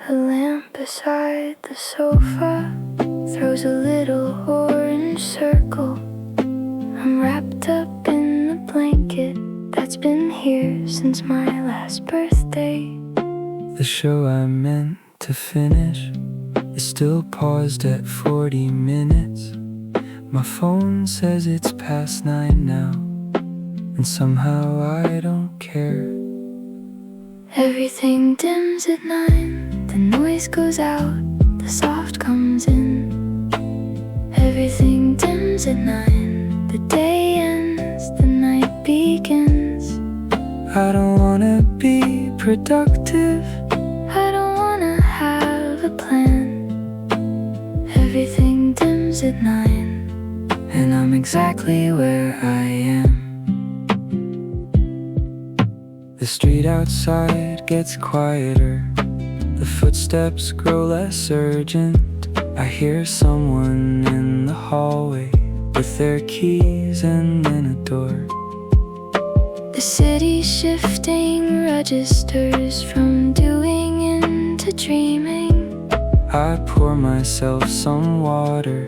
The lamp beside the sofa throws a little orange circle. I'm wrapped up in the blanket that's been here since my last birthday. The show I meant to finish is still paused at 40 minutes. My phone says it's past 9 now, and somehow I don't care. Everything dims at 9, the noise goes out, the soft comes in. Everything dims at 9, the day ends, the night begins. I don't wanna be productive, I don't wanna have a plan. Everything dims at 9, and I'm exactly where I am. The street outside gets quieter, the footsteps grow less urgent. I hear someone in the hallway with their keys and then a door. the city shifting registers from doing into dreaming. I pour myself some water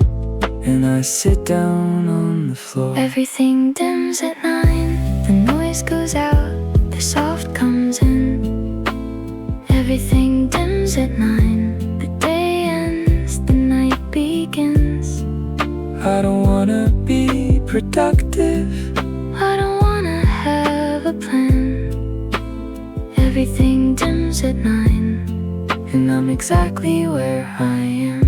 and I sit down on the floor. Everything dims at 9, the noise goes out, the soft comes in. Everything dims at 9, the day ends, the night begins. I don't wanna be productive, I don't wanna have a plan. Everything dims at 9, and I'm exactly where I am.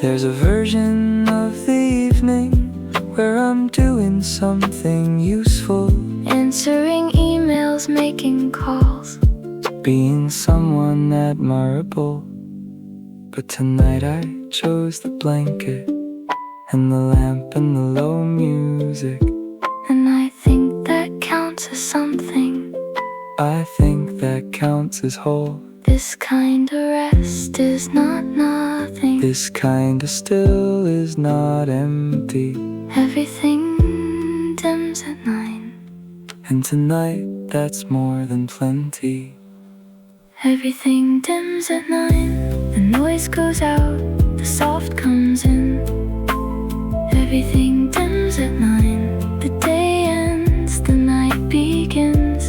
There's a version of the evening where I'm doing something useful, answering emails, making calls, being someone admirable. But tonight I chose the blanket and the lamp and the low music. and I think that counts as something. I think that counts as whole. This kind of rest is not nothing. This kind of still is not empty. Everything dims at 9, And tonight that's more than plenty. everything dims at 9, the noise goes out, the soft comes in. Everything dims at 9, the day ends, the night begins.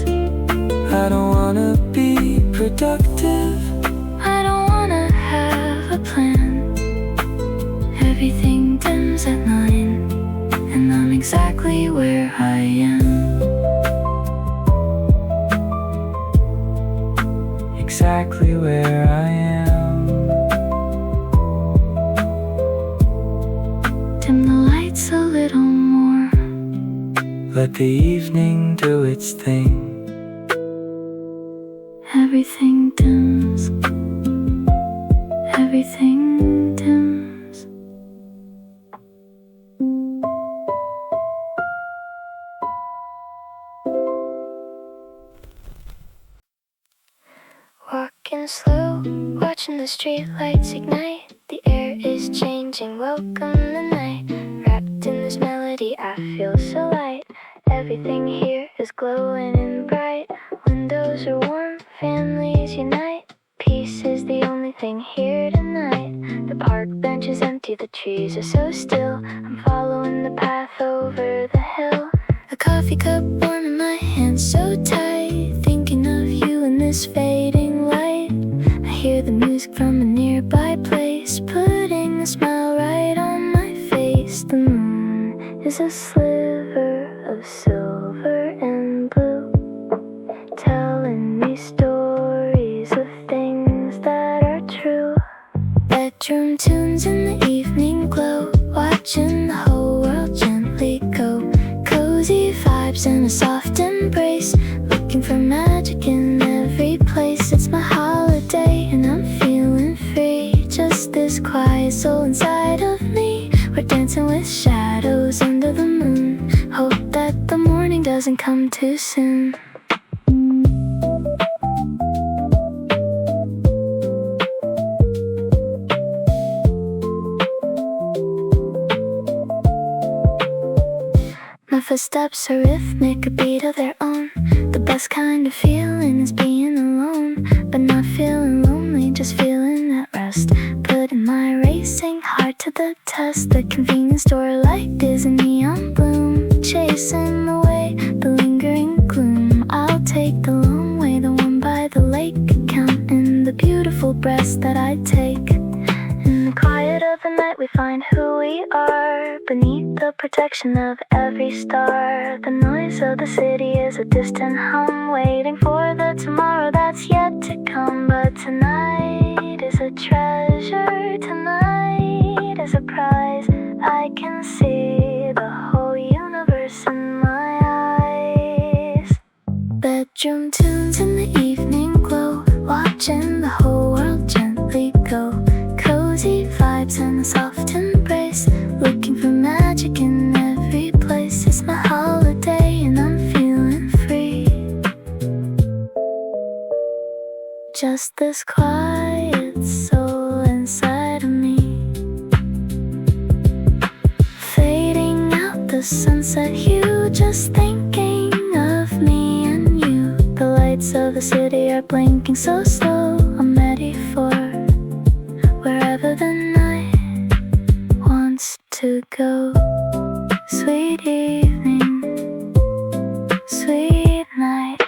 I don't wanna be productive, I don't wanna have a plan. Everything dims at 9, and I'm exactly where I am. exactly where I am. Dim the lights a little more. Let the evening do its thing. Everything dims. Everything dims. Walking slow, watching the street lights ignite. The air is changing, welcome the night. Wrapped in this melody, I feel so light. Everything here is glowing and bright. Windows are warm, families unite. Peace is the only thing here tonight. The park bench is empty, the trees are so still. I'm following the path over the hill. A coffee cup warm in my hand, so tight. Thinking of you in this fading light. I hear the music from a nearby place, putting a smile right on my face. The moon is a sliver of silver and blue, telling me stories of things that are true. Bedroom tunes in the evening glow, watching the whole world gently go. Cozy vibes and a soft embrace, looking for magic in every place. It's my holiday and I'm feeling free. Just this quiet soul inside of me. We're dancing with shadows under the moon. Hope that the morning doesn't come too soon. My footsteps are rhythmic, a beat of their own. The best kind of feeling is being alone, but not feeling lonely, just feeling at rest. Putting my racing heart to the test. The convenience store light is a neon bloom, chasing away the lingering gloom. I'll take the long way, the one by the lake, counting the beautiful breaths that I take. In the quiet of the night we find who we are, beneath the protection of every star. The noise of the city is a distant hum, waiting for the tomorrow that's yet to come. But tonight is a treasure, tonight is a prize. I can see the whole universe in my eyes. Bedroom tunes in the evening glow, watching the whole world gently go. Cozy vibes and a soft embrace, looking for magic in every place. It's my holiday and I'm feeling free. Just this quiet soul inside of me, fading out the sunset hue, just thinking of me and you. The lights of the city are blinking so slow, I'm ready for wherever the night wants to go. Sweet evening, sweet night.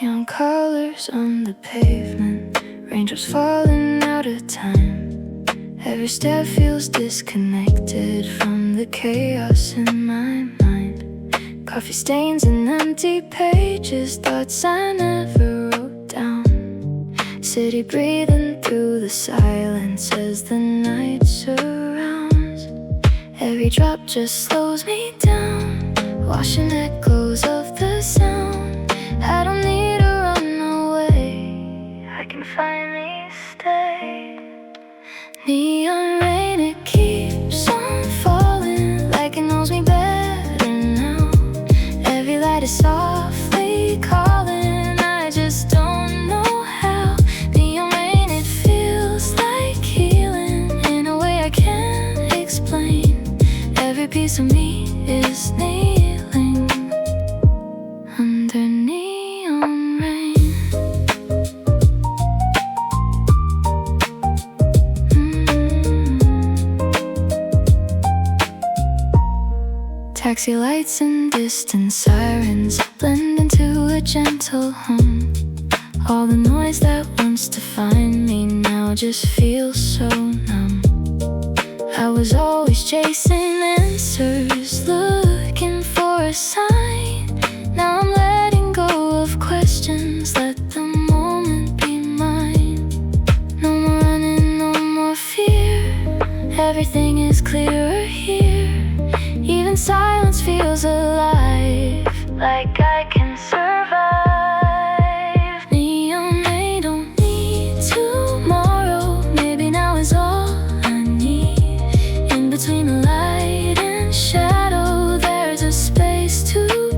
Neon colors on the pavement, raindrops falling out of time. Every step feels disconnected from the chaos in my mind. Coffee stains and empty pages, thoughts I never wrote down. City breathing through the silence as the night surrounds. Every drop just slows me down, washing echoes of the sound. I don't need to run away, I can finally stay. Neon rain, it keeps on falling, like it knows me better now. Every light is softly calling, I just don't know how. Neon rain, it feels like healing in a way I can't explain. Every piece of me is kneeling under neon rain. Taxi lights and distant sirens blend into a gentle hum. All the noise that wants to find me now just feels so numb. I was always chasing answers, looking for a sign. Now I'm letting go of questions, let the moment be mine. No more running, no more fear, everything is clearer here. Even silence feels alive, like I can survive. Neon, they don't need tomorrow, maybe now is all I need. In between the light and shadow, there's a space to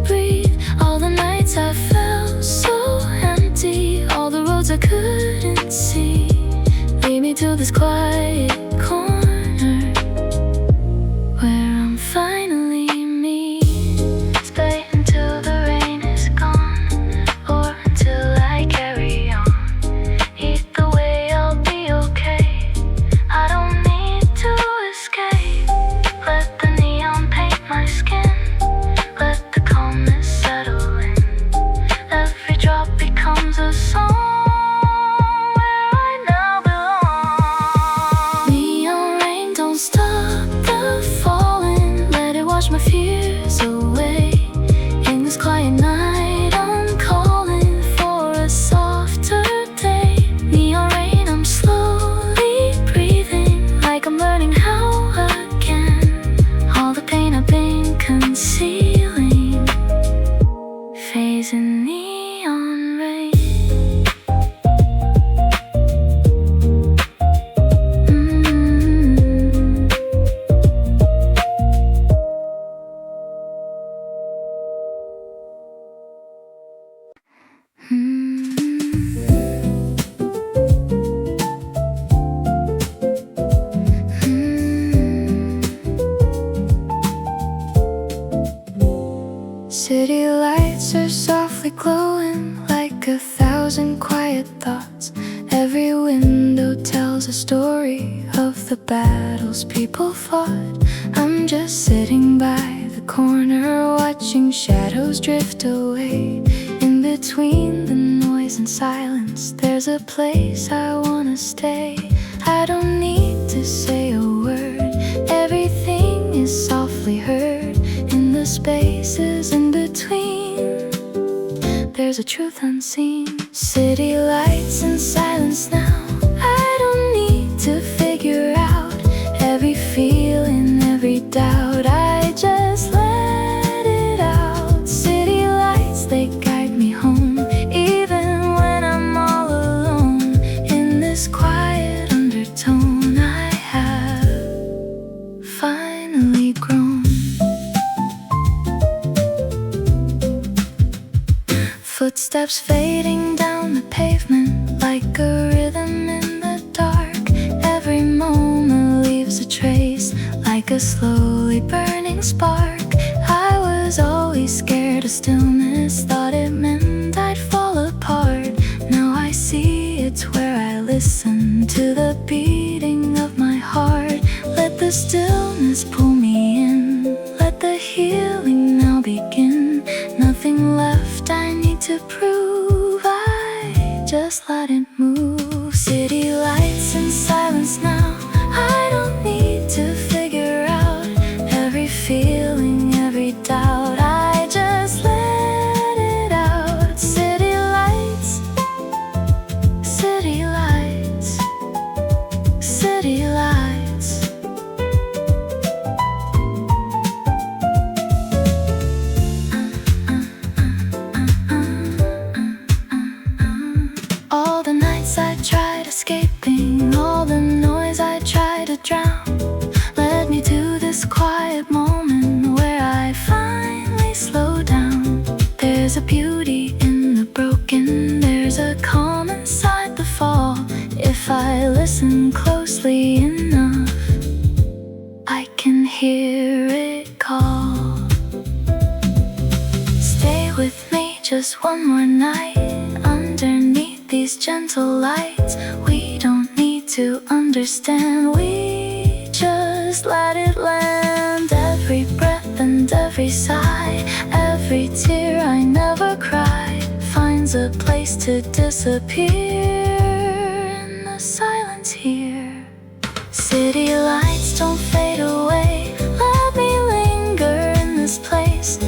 City lights are softly glowing like 1,000 quiet thoughts. Every window tells a story of the battles people fought. I'm just sitting by the corner watching shadows drift away. In between the noise and silence, there's a place I wanna stay. I don't need to say a word, everything is softly heard. In the spaces in between, there's a truth unseen. City lights and silence now, I don't need to figure out every feeling, every doubt. I just let it out. City lights, they guide me home, even when I'm all alone. In this quiet undertone, I have finally grown. Footsteps fading down the pavement like a rhythm in the dark. Every moment leaves a trace like a slowly burning spark. I was always scared of stillness, thought it meant I'd fall apart. Now I see it's where I listen to the beating of my heart. Let the stillness pull me in, let the healing now begin. Nothing left I need to prove, I just let it move. City lights and silence now, I don't need to figure out every feeling, every doubt. I just let it out. City lights, city lights, city lights. All the nights I tried escaping, all the noise I tried to drown, led me to this quiet moment where I finally slow down. There's a beauty in the broken, there's a calm inside the fall. If I listen closely enough, I can hear it call. Stay with me just one more night underneath these gentle lights. We don't need to understand, we just let it land. Every breath and every sigh, every tear I never cried, finds a place to disappear in the silence here. City lights don't fade away, let me linger in this place.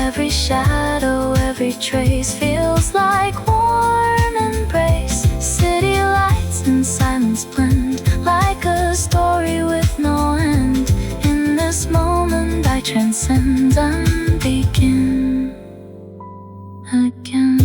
Every shadow, every trace feels like warm embrace. City lights and silence blend like a story with no end. In this moment I transcend and begin again.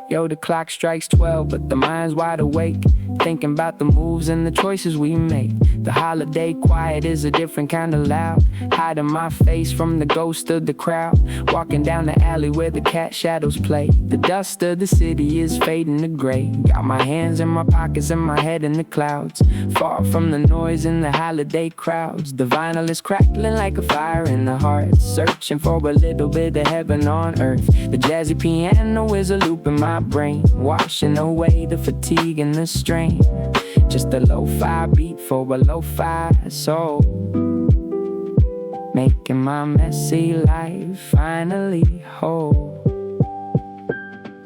Yo, the clock strikes 12, but the mind's wide awake, thinking about the moves and the choices we make. The holiday quiet is a different kind of loud, hiding my face from the ghost of the crowd. Walking down the alley where the cat shadows play, the dust of the city is fading to gray. Got my hands in my pockets and my head in the clouds, far from the noise and the holiday crowds. The vinyl is crackling like a fire in the heart, searching for a little bit of heaven on earth. The jazzy piano is a loop in my brain, washing away the fatigue and the strain. Just a lo-fi beat for a lo-fi soul, making my messy life finally whole.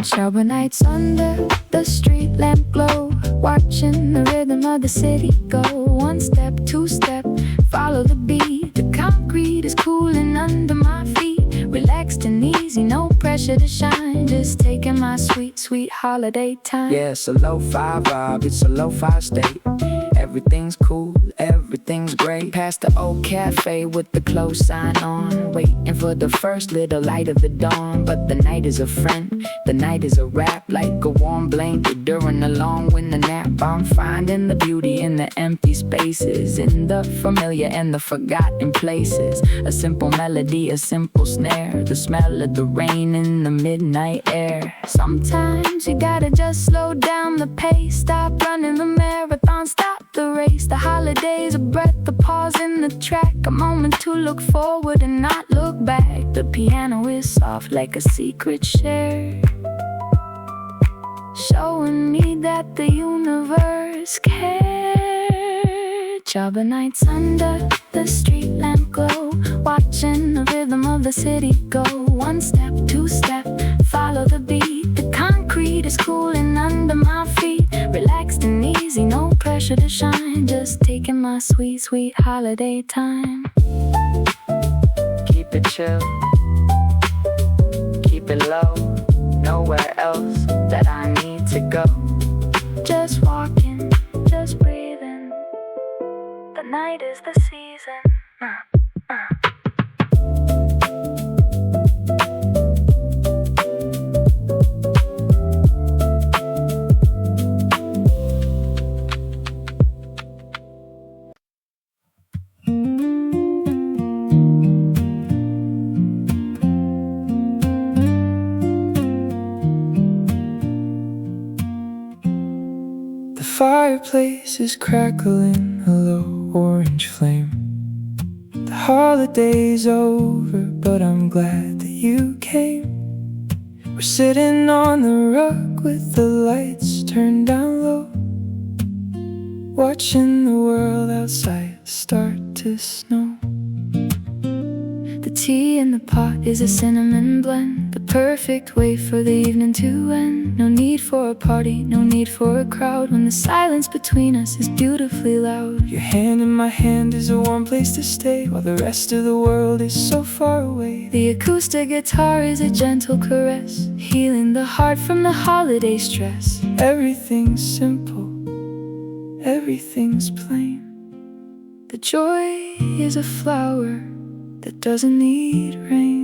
Shower nights under the street lamp glow, watching the rhythm of the city go. One step, two step, follow the beat. The concrete is cooling under my feet, relaxed and easy, no pressure to shine. Just taking my sweet, sweet holiday time. Yeah, it's a lo-fi vibe, it's a lo-fi state. Everything's cool, everything's great. Past the old cafe with the close sign on, waiting for the first little light of the dawn. But the night is a friend, the night is a wrap, like a warm blanket during a long winter nap. I'm finding the beauty in the empty spaces, in the familiar and the forgotten places. A simple melody, a simple snare, the smell of the rain in the midnight air. Sometimes you gotta just slow down the pace, stop running the marathon, stop the race. The holidays, a breath, a pause in the track, a moment to look forward and not look back. The piano is soft like a secret share, showing me that the universe cares. Java nights under the street lamp glow, watching the rhythm of the city go. One step, two step, follow the beat. The concrete is cooling under my feet, relaxed and easy, no pressure to shine. Just taking my sweet, sweet holiday time. Keep it chill, keep it low, nowhere else that I need to go. Just walking, just breathing, the night is the season. The fireplace is crackling a low orange flame. The holiday's over, but I'm glad that you came. We're sitting on the rug with the lights turned down low, watching the world outside start to snow. The tea in the pot is a cinnamon blend, the perfect way for the evening to end. No need for a party, no need for a crowd, when the silence between us is beautifully loud. Your hand in my hand is a warm place to stay, while the rest of the world is so far away. The acoustic guitar is a gentle caress, healing the heart from the holiday stress. Everything's simple, everything's plain. The joy is a flower that doesn't need rain.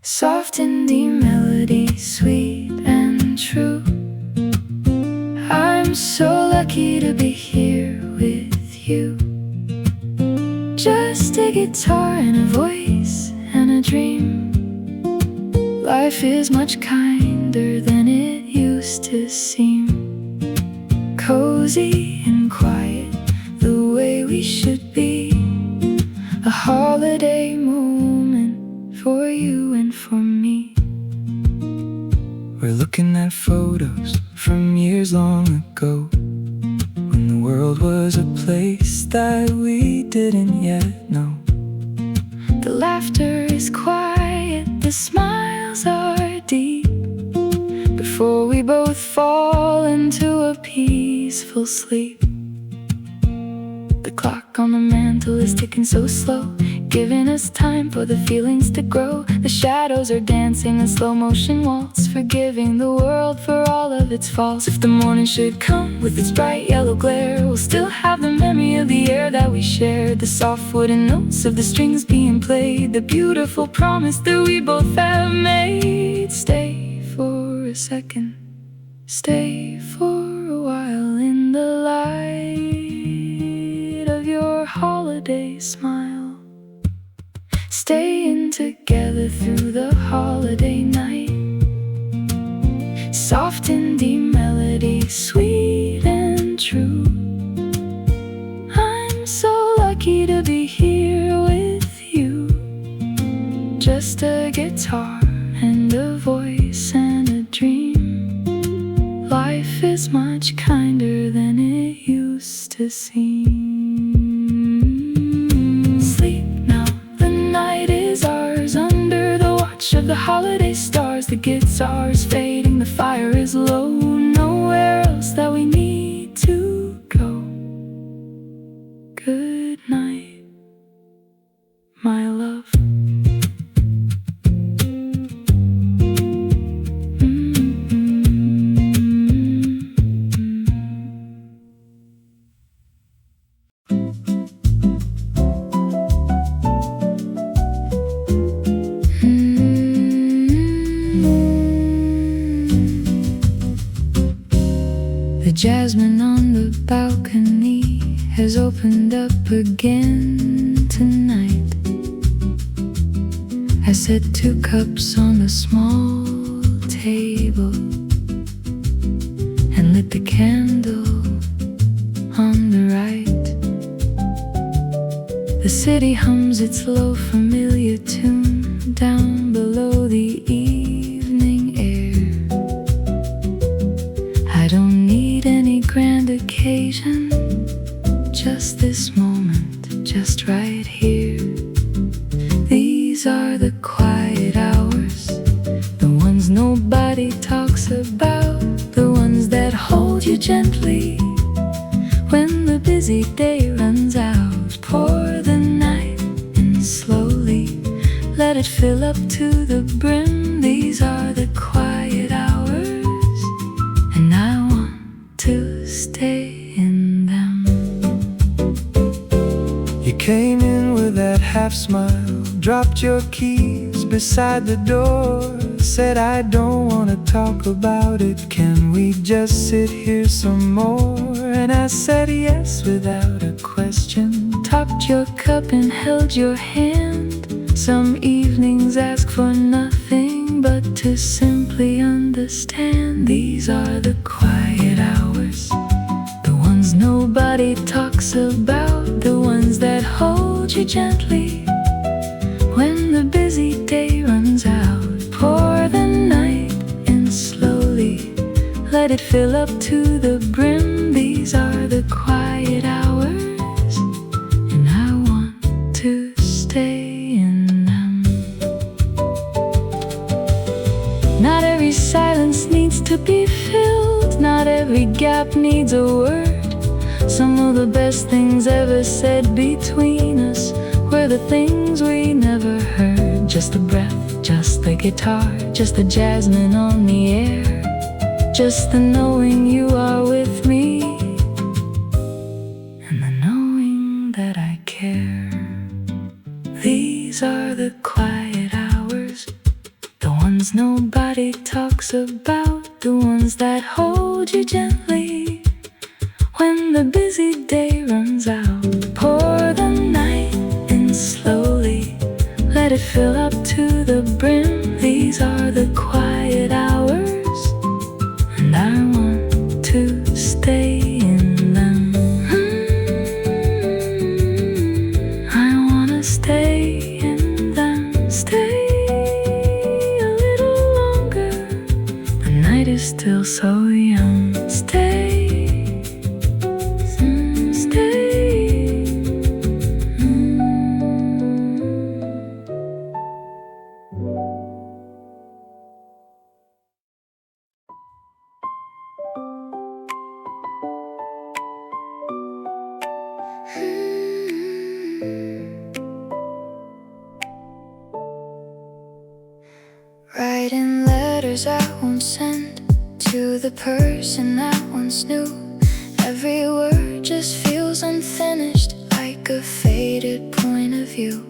Soft indie melody, sweet and true. I'm so lucky to be here with you. Just a guitar and a voice and a dream. Life is much kinder than it used to seem. Cozy and quiet, the way we should be. A holiday moment for you and for me. We're looking at photos from years long ago, when the world was a place that we didn't yet know. The laughter is quiet, the smiles are deep, before we both fall into a peaceful sleep. The clock on the mantle is ticking so slow, giving us time for the feelings to grow. The shadows are dancing a slow motion waltz, forgiving the world for all of its faults. If the morning should come with its bright yellow glare, we'll still have the memory of the air that we shared, the soft wooden notes of the strings being played, the beautiful promise that we both have made. Stay for a second, stay for a while, in the light of your holiday smile. Staying together through the holiday night. Soft indie melody, sweet and true. I'm so lucky to be here with you. Just a guitar and a voice and a dream. Life is much kinder than it used to seem. Sleep now, the night is ours, under the watch of the holiday stars. The guitar's fading, the fire is low, nowhere else that we need to go. Good night, my love. jasmine on the balcony has opened up again tonight. I set 2 cups on the small table and lit the candle on the right. The city hums its low familiar tune down below the evening air. I don't need any grand occasion, just this moment, just right here. These are the quiet hours, the ones nobody talks about, the ones that hold you gently when the busy day runs out. Pour the night in slowly, let it fill up to the brim. These are the quiet hours, and I want to stay in them. You came in with that half smile, dropped your keys beside the door, said I don't wanna talk about it, can we just sit here some more? And I said yes without a question, topped your cup and held your hand. Some evenings ask for nothing but to simply understand. These are the quiet hours, the ones nobody talks about, the ones that hold you gently when the busy day runs out. Pour the night in slowly, let it fill up to the brim. These are the quiet hours, and I want to stay in them. Not every silence needs to be filled, not every gap needs a word. Some of the best things ever said between us were the things we never heard. Just the breath, just the guitar, just the jasmine on the air, just the knowing you are with me, and the knowing that I care. These are the quiet hours, the ones nobody talks about, the ones that hold you gently when the busy day runs out. Pour the night in slowly, let it fill up to the brim. These are the quiet hours, and I want to stay in them. I wanna stay in them, stay a little longer. The night is still so young. Stay. Writing letters I won't send to the person I once knew. Every word just feels unfinished, like a faded point of view.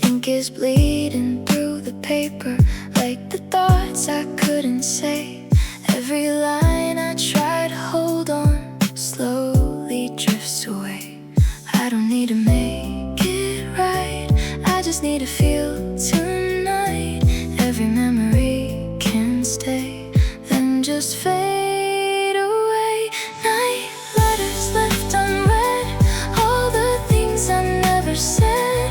Ink is bleeding through the paper, like the thoughts I couldn't say. Every line I try to hold on slowly drifts away. I don't need to make it right, I just need to feel tonight. Every memory can stay, then just fade away. Night letters left unread, all the things I never said.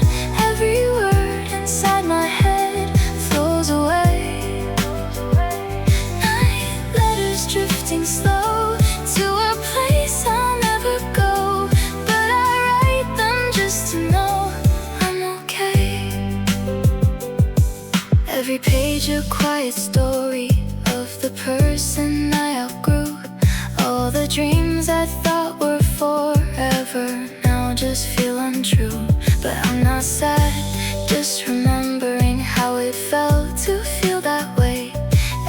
Every word inside my head flows away. Night letters drifting slow to a place I'll never go, but I write them just to know I'm okay. Every page a quiet story of the person I outgrew. All the dreams I thought were forever now just feel untrue. But I'm not sad, just remembering how it felt to feel that way.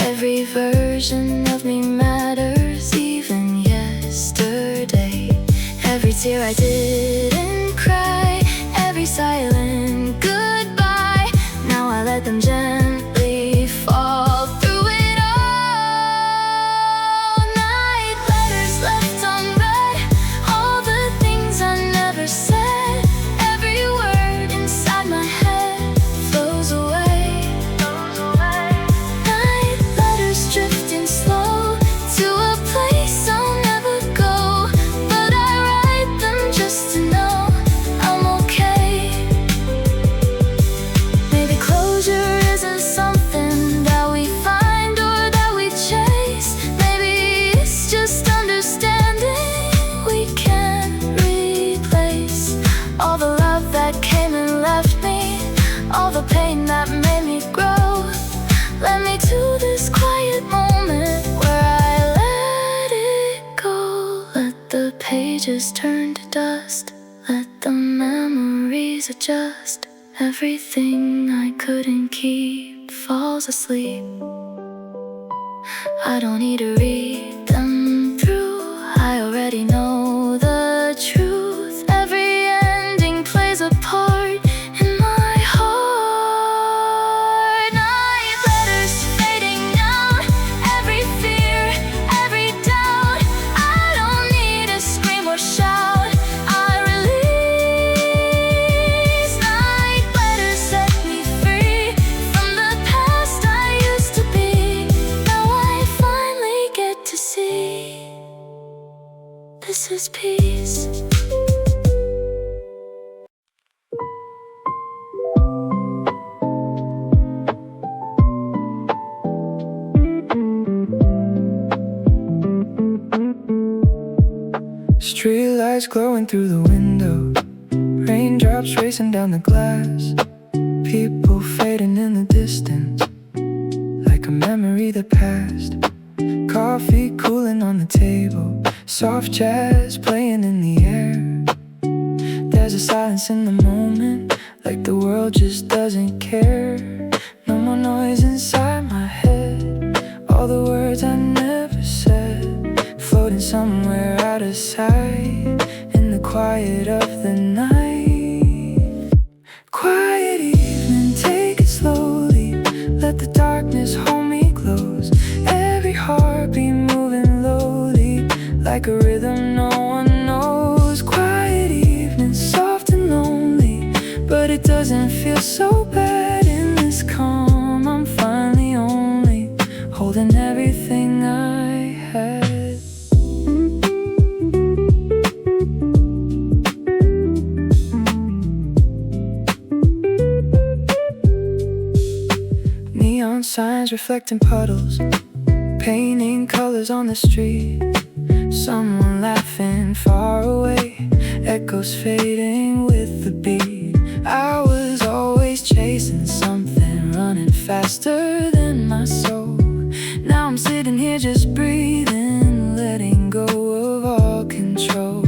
Every version of me matters, even yesterday. Every tear I didn't cry, every silent goodbye, now I let them gently fall through it all. Night letters left ashes turn to dust. Let the memories adjust. Everything I couldn't keep falls asleep. I don't need to read them through. I already know the truth. Every ending plays a part in my heart. Night letters fading out. Every fear, every doubt. I don't need to scream or shout. I release. Night letters set me free from the past I used to be. Now I finally get to see this is peace. Streetlights glowing through the window, raindrops racing down the glass, people fading in the distance, like a memory that passed. Coffee cooling on the table, soft jazz playing in the air. There's a silence in the moment, like the world just doesn't care. No more noise inside my head, all the words I never said, floating somewhere out of sight, in the quiet of the night. Quiet evening, take it slowly, let the darkness hold me close. Every heartbeat moving lowly, like a rhythm no one knows. Quiet evening, soft and lonely, but it doesn't feel so bad in this calm. I'm finally only holding everything I had. Neon signs reflecting puddles, painting colors on the street. Someone laughing far away, echoes fading with the beat. I was always chasing something, running faster than my soul. Now I'm sitting here just breathing, letting go of all control.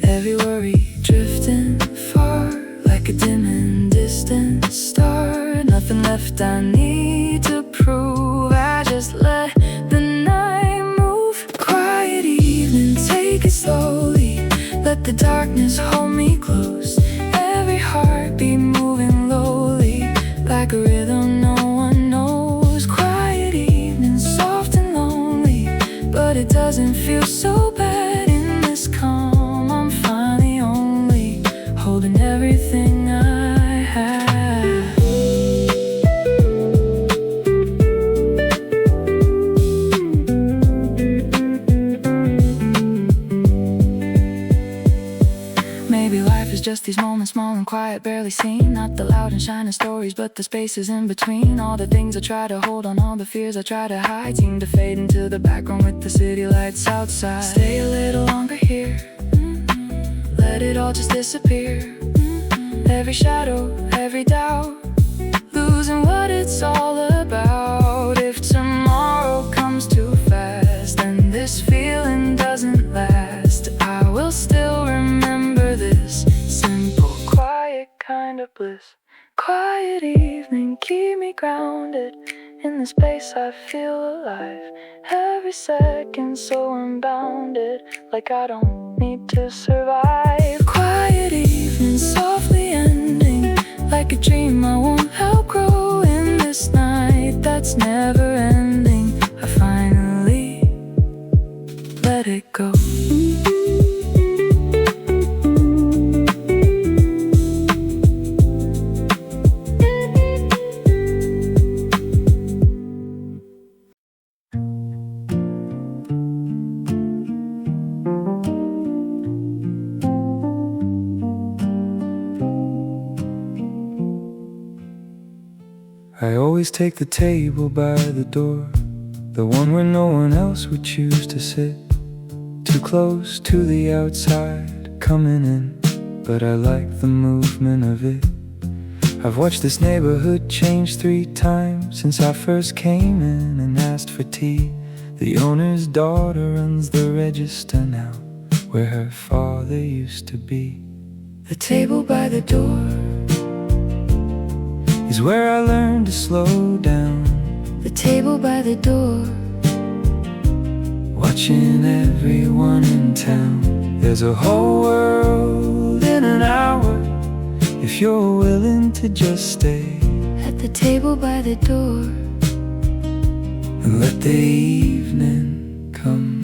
Every worry drifting far, like a dim and distant star. Nothing left I need to prove, I just let the night move. Quiet evening, take it slowly, let the darkness hold me close. Every heartbeat moving lowly, like a rhythm no one knows. Quiet evening, soft and lonely, but it doesn't feel so bad in this calm. I'm finally only holding everything I have. Just these moments, small and quiet, barely seen. Not the loud and shining stories, but the spaces in between. All the things I try to hold on, all the fears I try to hide, seem to fade into the background with the city lights outside. Stay a little longer here, let it all just disappear. Every shadow, every doubt, losing what it's all about. If tomorrow comes too fast and this feeling doesn't last, I will still remember this simple, quiet kind of bliss. Quiet evening, keep me grounded. In this space I feel alive. Every second so unbounded, like I don't need to survive. Quiet evening, softly ending, like a dream I won't outgrow. In this night that's never ending, I finally let it go. I always take the table by the door, the one where no one else would choose to sit. Too close to the outside, coming in, but I like the movement of it. I've watched this neighborhood change 3 times since I first came in and asked for tea. The owner's daughter runs the register now. where her father used to be. The table by the door is where I learned to slow down. The table by the door, watching everyone in town. There's a whole world in an hour if you're willing to just stay at the table by the door and let the evening come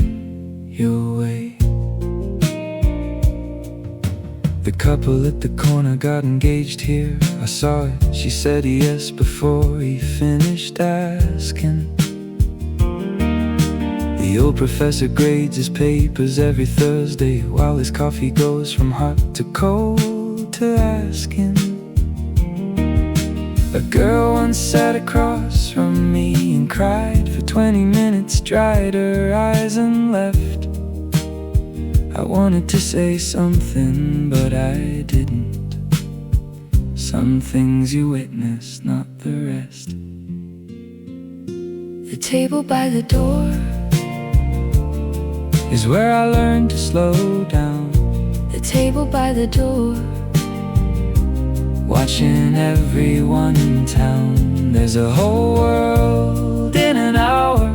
your way. The couple at the corner got engaged here. I saw it, she said yes before he finished asking. The old professor grades his papers every Thursday, while his coffee goes from hot to cold to asking. A girl once sat across from me and cried for 20 minutes, dried her eyes and left. I wanted to say something, but I didn't. Some things you witness, not the rest. The table by the door is where I learned to slow down. The table by the door, watching everyone in town. There's a whole world in an hour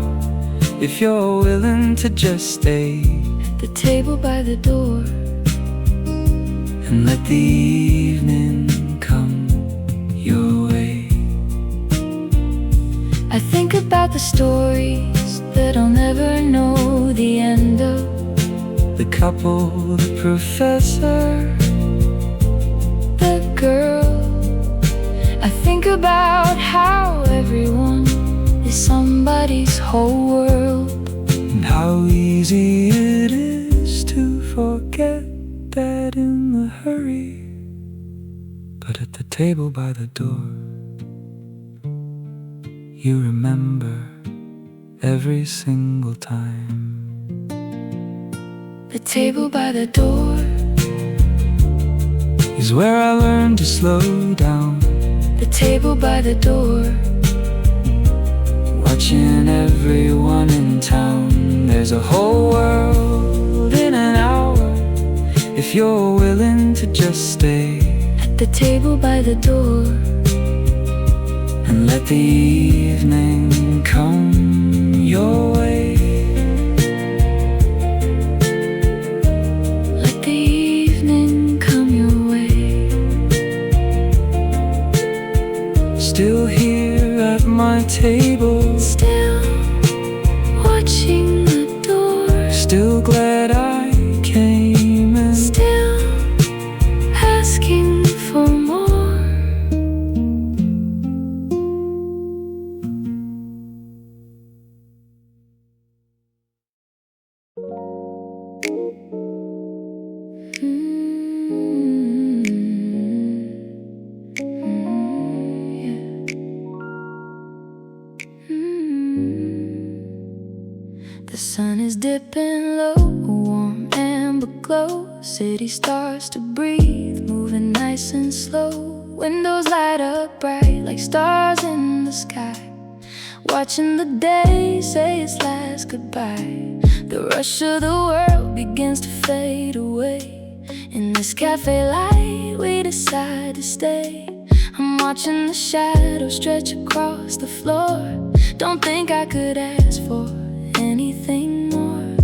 if you're willing to just stay at the table by the door and let the evening come your way. I think about the stories that I'll never know the end of. The couple, the professor, the girl. I think about how everyone is somebody's whole world, and how easy it is to forget that in the hurry. But at the table by the door, you remember every single time. The table by the door is where I learned to slow down. The table by the door, watching everyone in town. There's a whole world in an hour if you're willing to just stay at the table by the door and let the evening come your way. Let the evening come your way. Still here at my table, still watching the door, still glad I came, and still asking for more. The sun is dipping low, a warm amber glow. City starts to breathe, moving nice and slow. Windows light up bright like stars in the sky, watching the day say its last goodbye. The rush of the world begins to fade away. In this cafe light we decide to stay. I'm watching the shadows stretch across the floor. Don't think I could ask for anything more.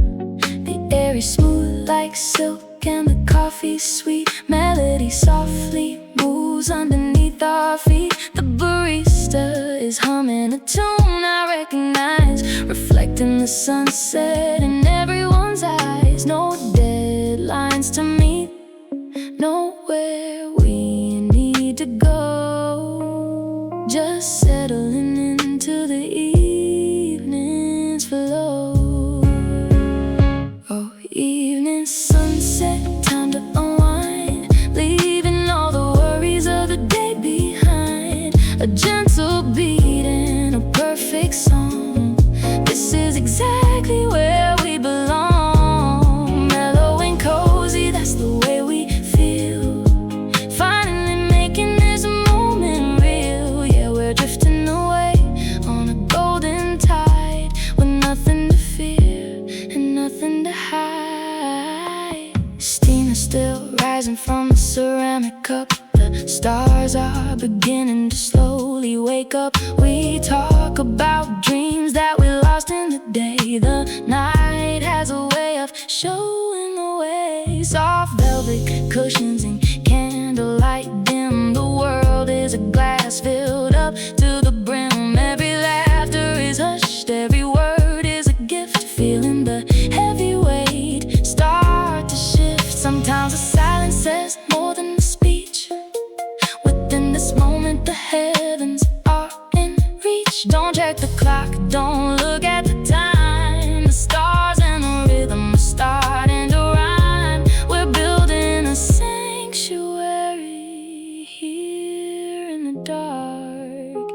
The air is smooth like silk and the coffee's sweet. Melody softly moves underneath our feet. The barista is humming a tune I recognize, reflecting the sunset in everyone's eyes. No deadlines to meet, nowhere we need to go, just settling into the evening's flow. Oh, evening sunset, time to unwind, leaving all the worries of the day behind. A gentle beat and a perfect song, this is exactly where we belong. Mellow and cozy, that's the way we feel. ceramic cup. The stars are beginning to slowly wake up. We talk about dreams that we lost in the day. The night has a way of showing the way. Soft velvet cushions and candlelight dim. The world is a glass filled up to the brim. Every laughter is hushed, every word is a gift. Feeling the heavy weight start to shift. Sometimes the silence says more than the speech. Within this moment the heavens are in reach. Don't check the clock, don't look at the time. The stars and the rhythm are starting to rhyme. We're building a sanctuary here in the dark,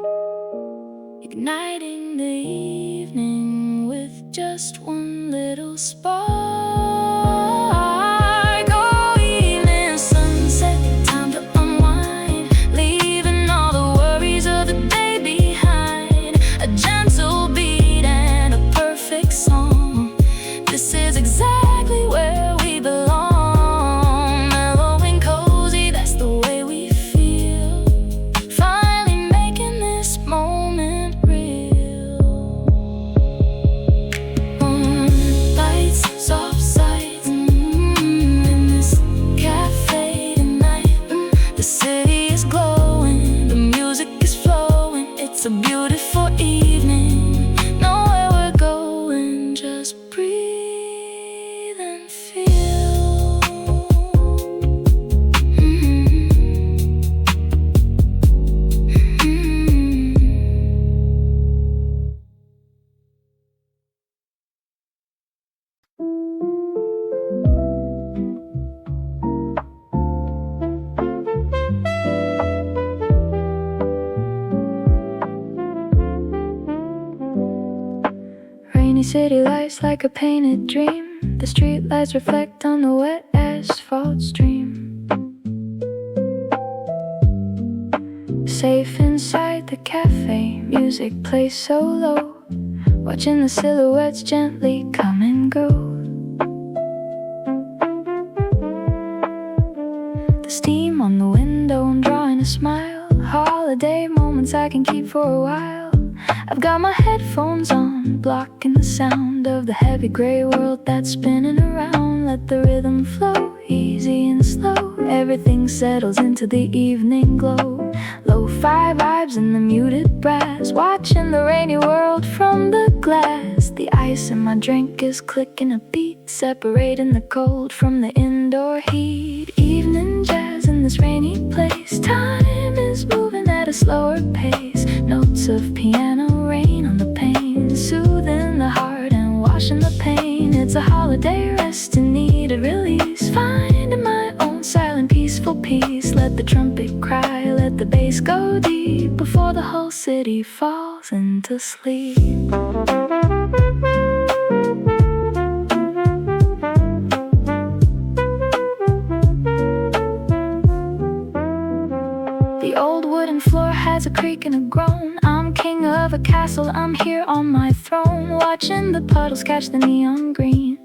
igniting the evening with just one little spark. Oh, evening sunset, time to unwind, leaving all the worries of the day behind. A gentle beat and a perfect song. This is exactly where we belong. Mellow and cozy, that's the way we feel. Finally making this moment real. Lights, soft sights, in this cafe tonight. The city is glowing, the music is flowing. It's a beautiful evening. Know where we're going, just breathe and feel. Rainy city lights like a painted dream. The street lights reflect on the wet asphalt stream. Safe inside the cafe, music plays so low. Watching the silhouettes gently come and go. The steam on the window, I'm drawing a smile. Holiday moments I can keep for a while. I've got my headphones on, blocking the sound of the heavy gray world that's spinning around. Let the rhythm flow, easy and slow. Everything settles into the evening glow. Lo-fi vibes and the muted brass, watching the rainy world from the glass. The ice in my drink is clicking a beat, separating the cold from the indoor heat. Evening jazz in this rainy place. Time is moving at a slower pace. Notes of piano rain on the pane, soothing the heart and washing the pain. It's a holiday rest in need of release. Finding my own silent peaceful peace. Let the trumpet cry, let the bass go deep, before the whole city falls into sleep. The old wooden floor has a creak and a groan. I'm king of a castle, I'm here on my throne, watching the puddles catch the neon green.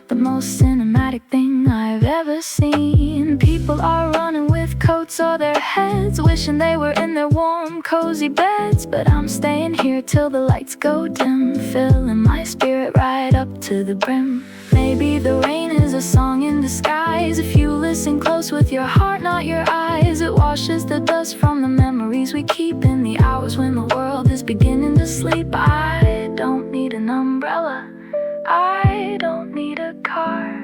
The most cinematic thing I've ever seen. People are running with coats o'er their heads, wishing they were in their warm, cozy beds. But I'm staying here till the lights go dim, filling my spirit right up to the brim. Maybe the rain is a song in disguise. If you listen close with your heart, not your eyes, it washes the dust from the memories we keep in the hours when the world is beginning to sleep. I don't need an umbrella, I don't need a car.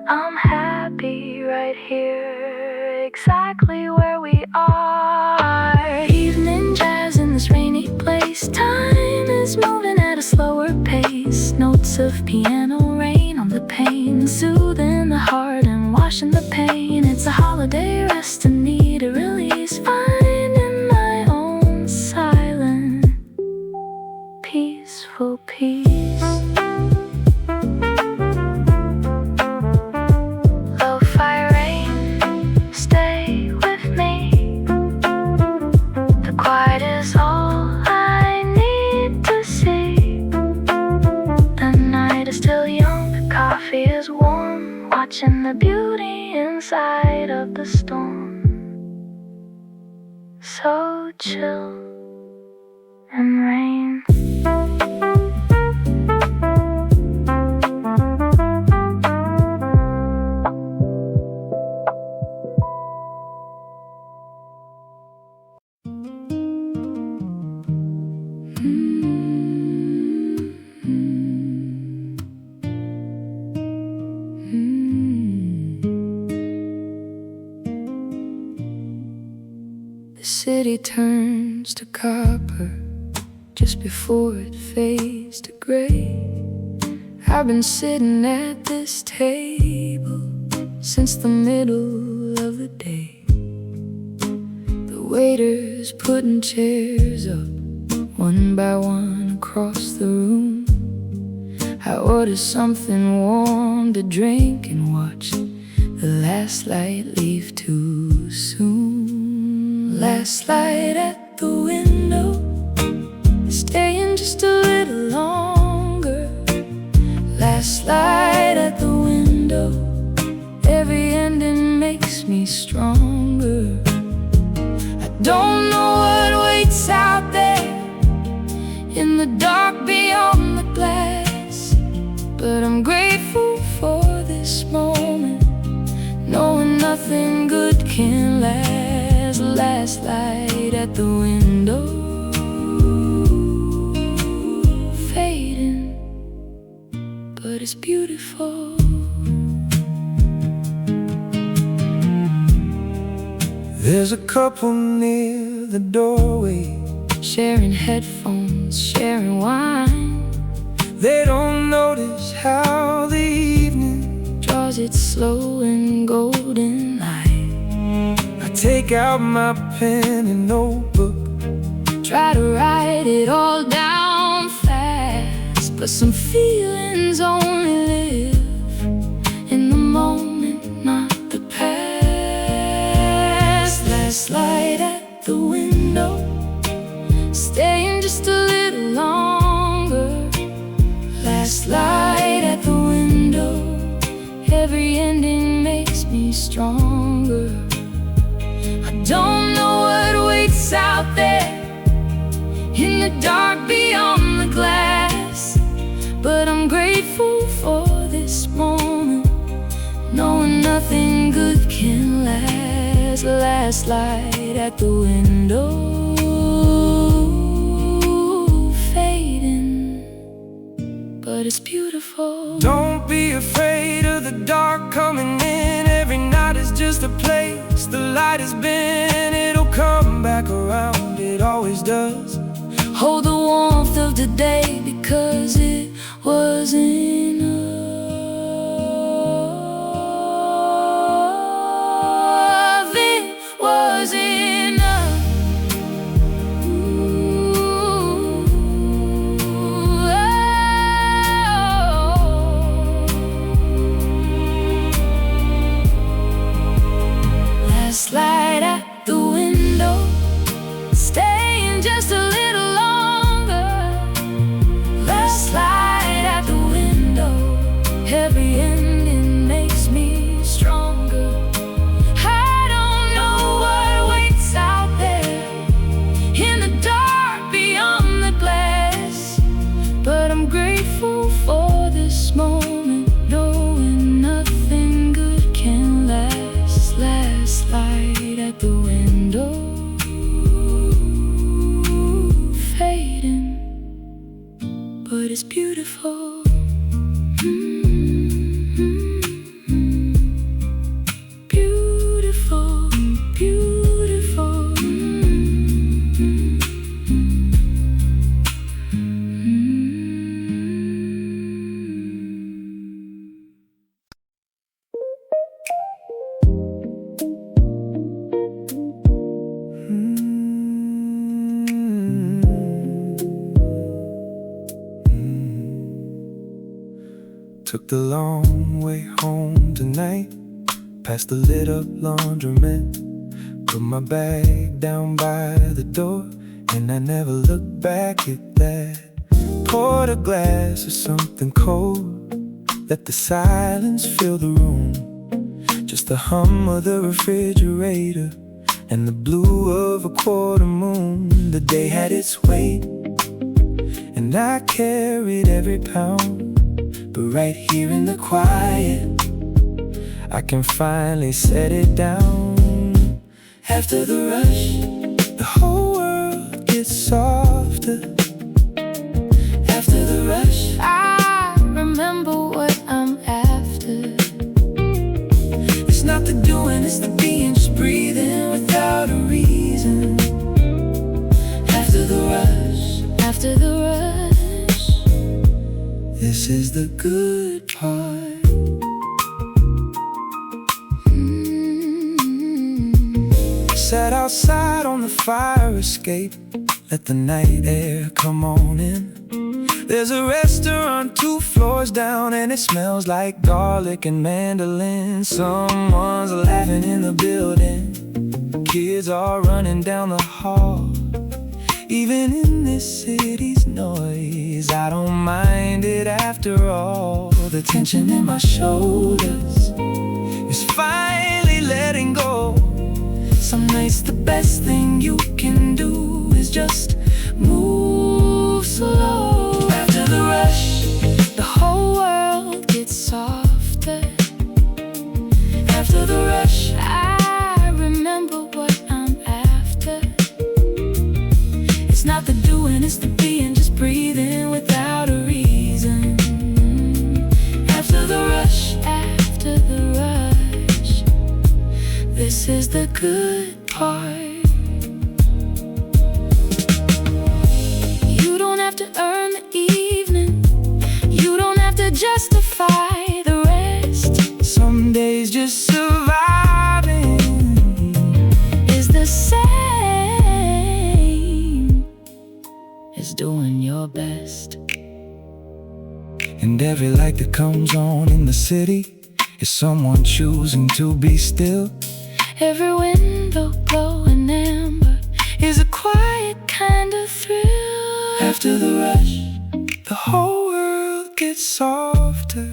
I'm happy right here, exactly where we are. Evening jazz in this rainy place. Time is moving at a slower pace. Notes of piano rain on the pane, soothing the heart and washing the pain. It's a holiday rest in need of release. Finding my own silent, peaceful peace. Watching the beauty inside of the storm. so chill and rain. The city turns to copper just before it fades to gray. I've been sitting at this table since the middle of the day. The waiters putting chairs up one by one across the room. I order something warm to drink and watch the last light leave too soon. Last light at the window, staying just a little longer. Last light at the window, every ending makes me stronger. I don't know what waits out there in the dark beyond the glass, but I'm grateful for this moment, knowing nothing good can last. Last light at the window, fading, but it's beautiful. There's a couple near the doorway, sharing headphones, sharing wine. They don't notice how the evening draws its slow and golden light. I take out my pen and notebook, try to write it all down fast, but some feelings only live in the moment, not the past. Last light at the window, staying just a little longer. Last light at the window, every ending makes me stronger. I don't know what waits out there in the dark beyond the glass, but I'm grateful for this moment, knowing nothing good can last. Last light at the window, fading, but it's beautiful. Don't be afraid of the dark coming in. Every night is just a place the light has been. It'll come back around, it always does. Hold the warmth of the day, because it was enough. It was enough. Ooh, oh. Last light at the window, staying just a little longer. Last light at the window, every ending makes me stronger. I don't know what waits out there in the dark beyond the glass, but I'm grateful for this moment, knowing nothing good can last. Last light at the window, fading, but it's beautiful. Beautiful, beautiful. Took the long way home tonight, past the lit up laundromat. Put my bag down by the door, and I never looked back at that. Poured a glass of something cold, let the silence fill the room. Just the hum of the refrigerator and the blue of a quarter moon. The day had its weight, and I carried every pound. But right here in the quiet, I can finally set it down. After the rush, the whole world gets softer. After the rush, I remember what I'm after. it's not the doing, it's the being, just breathing without a reason. After the rush, After the rush, this is the good part. Sat outside on the fire escape, let the night air come on in. There's a restaurant 2 floors down, and it smells like garlic and mandolin. Someone's laughing in the building, kids are running down the hall. Even in this city's noise, I don't mind it after all. The tension in my shoulders is finally letting go. Some nights the best thing you can do is just move slow. After the rush, the whole world gets softer. after the rush, I remember what I'm after. it's not the doing, it's the being, just breathing without a reason. After the rush, After the rush, this is the good part. you don't have to earn the evening, you don't have to justify the rest. Some days just surviving Is the same is doing your best. And every light that comes on in the city is someone choosing to be still. Every window glowing amber is a quiet kind of thrill. After the rush, the whole world gets softer.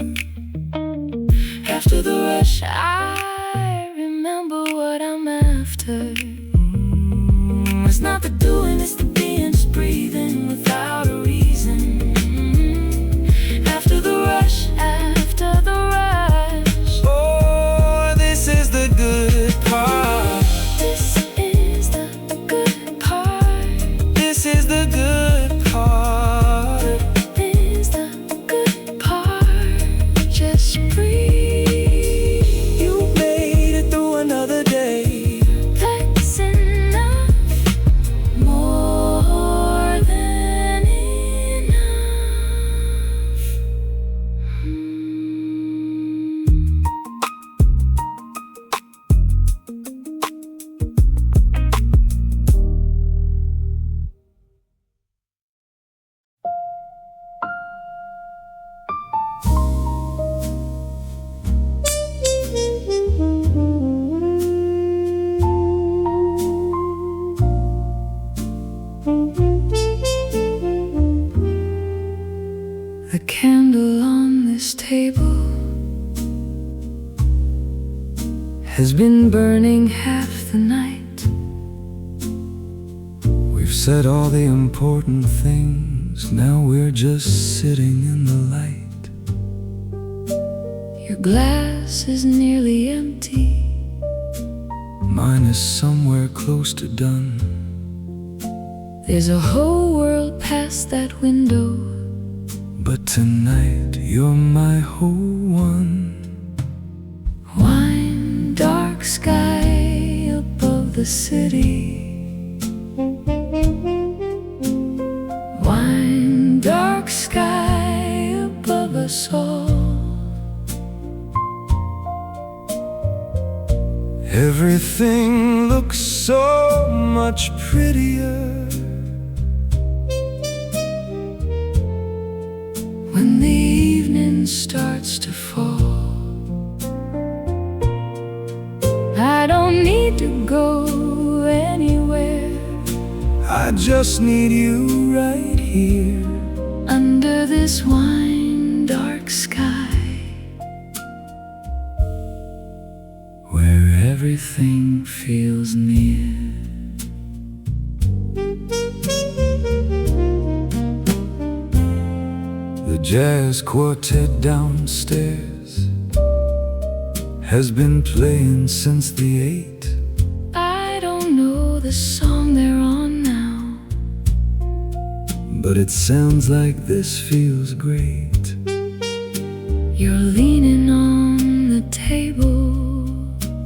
After the rush, I remember what I'm after. it's not the doing, it's the being, just breathing without a reason. After the rush, After the rush, oh, this is the good part. this is the good part. This is the good part. Is the good part. Just breathe. You made it through another day. That's enough. More than enough. The candle on this table has been burning half the night. We've said all the important things, now we're just sitting in the light. Your glass is nearly empty. Mine is somewhere close to done. There's a whole world past that window. But tonight you're my whole one. Wine, dark sky above the city. Wine, dark sky above us all. Everything looks so much prettier When the evening starts to fall. I don't need to go anywhere. I just need you right here. Under this wine dark sky, where everything feels feels near. The jazz quartet downstairs has been playing since the 8. I don't know the song they're on now, but it sounds like this feels great. You're leaning on the table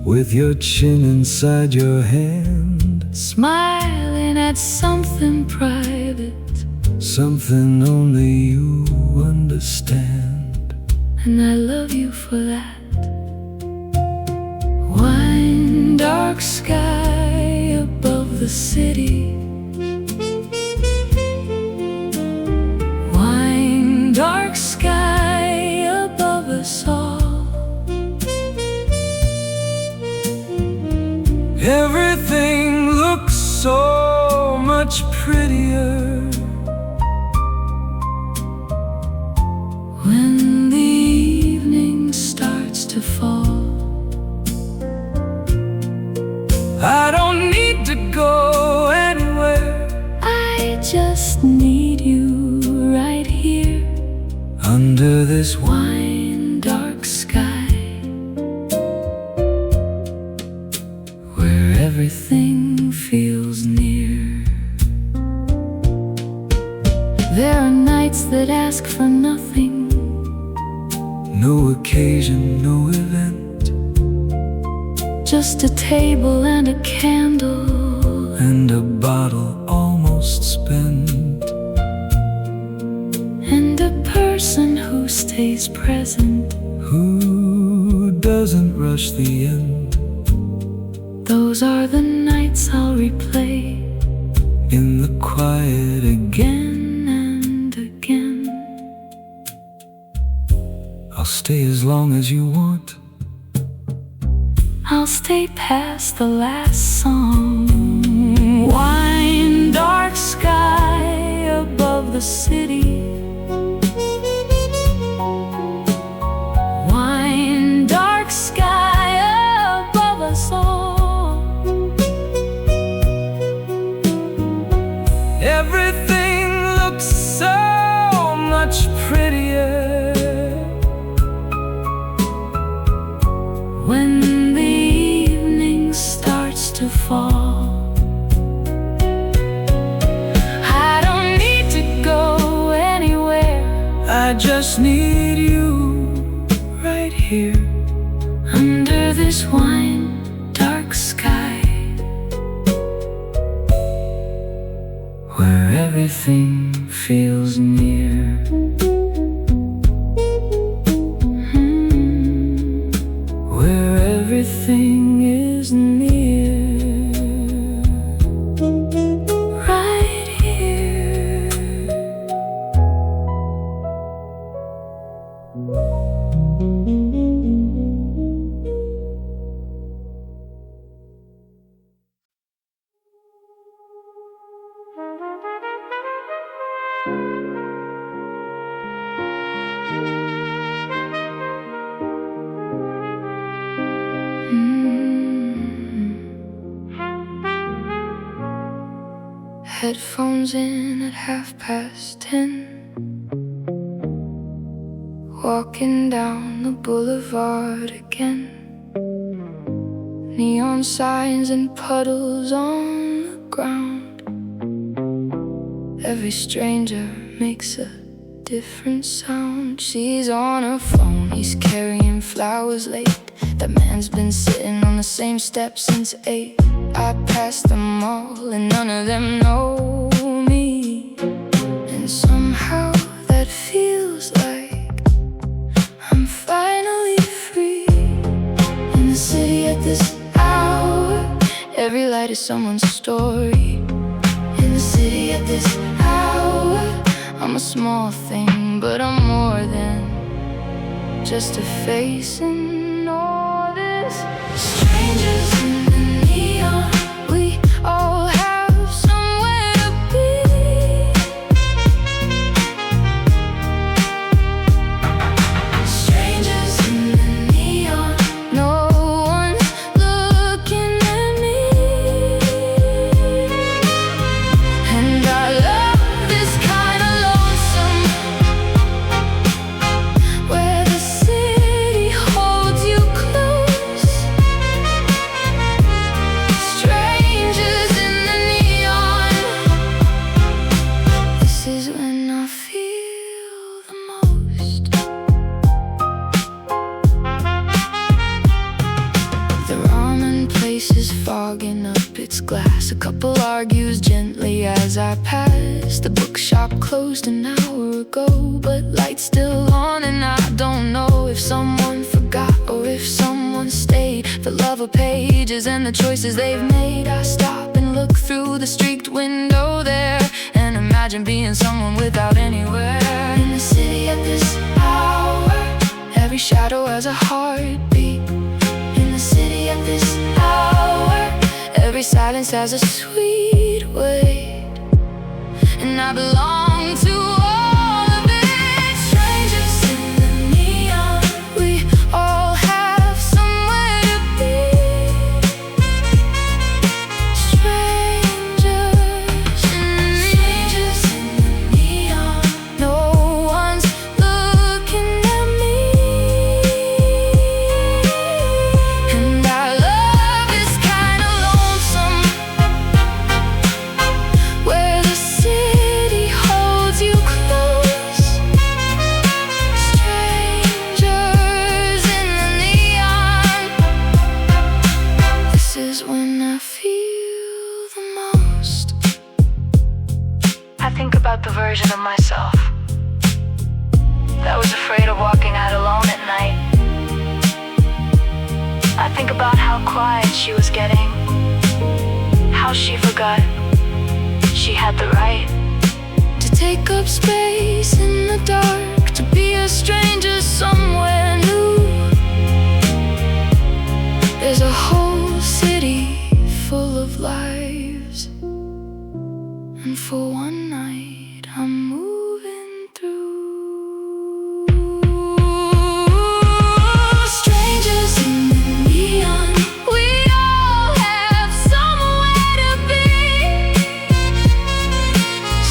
with your chin inside your hand, smiling at something private, something only you understand. And I love you for that. Wine dark sky above the city, wine dark sky above us all. Everything looks so much prettier when the evening starts to fall. I don't need to go anywhere, I just need you right here under this wine dark sky, where everything feels near. There are nights that ask for nothing, no occasion, no event, just a table and a candle and a bottle almost spent, and a person who stays present, who doesn't rush the end. Those are the nights I'll replay in the quiet again and again. I'll stay as long as you want, I'll stay past the last song. Wine dark sky above the city, wine dark sky above us all. Everything looks so much prettier when to fall. I don't need to go anywhere, I just need you right here under this wine dark sky, where everything feels near. Where everything is near. Headphones in at 10:30, walking down the boulevard again. Neon signs and puddles on the ground. Every stranger makes a different sound. She's on her phone, he's carrying flowers late. That man's been sitting on the same step since 8. I passed them all and none of them know me. And somehow that feels like I'm finally free. In the city at this hour, every light is someone's story. In the city at this hour, I'm a small thing, but I'm more than just a face in all this. Strangers in the neon, we all have somewhere to be. Strangers in the neon, no one's looking at me. fogging up its glass. A couple argues gently as I pass. The bookshop closed an hour ago, but light's still on, and I don't know if someone forgot or if someone stayed. The love of pages and the choices they've made. I stop and look through the streaked window there and imagine being someone without anywhere. In the city at this hour, every shadow has a heartbeat. In the city at this hour, every silence has a sweet weight. And I belong to all of it. Strangers in the neon, we all have somewhere to be. Strangers in the neon, no one's looking at me. And I love this kind of lonesome, where the city holds you close. Strangers in the neon, this is when I feel the most. I think about the version of myself that was afraid of walking out alone at night. I think about how quiet she was getting, how she forgot she had the right to take up space in the dark, to be a stranger somewhere new. There's a whole city full of lives, and for one night I'm moving through. Strangers in the neon, we all have somewhere to be.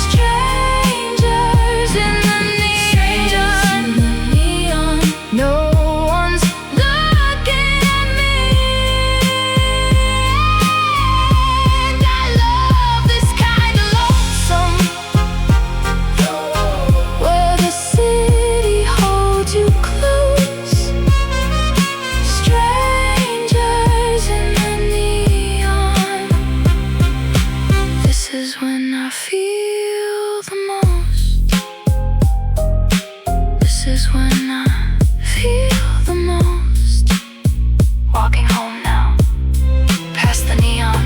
Strangers in the neon, no one's looking at me. And I love this kind of lonesome, where the city holds you close. Strangers in the neon, this is when I feel the most. This is when I feel the most. Walking home now, past the neon,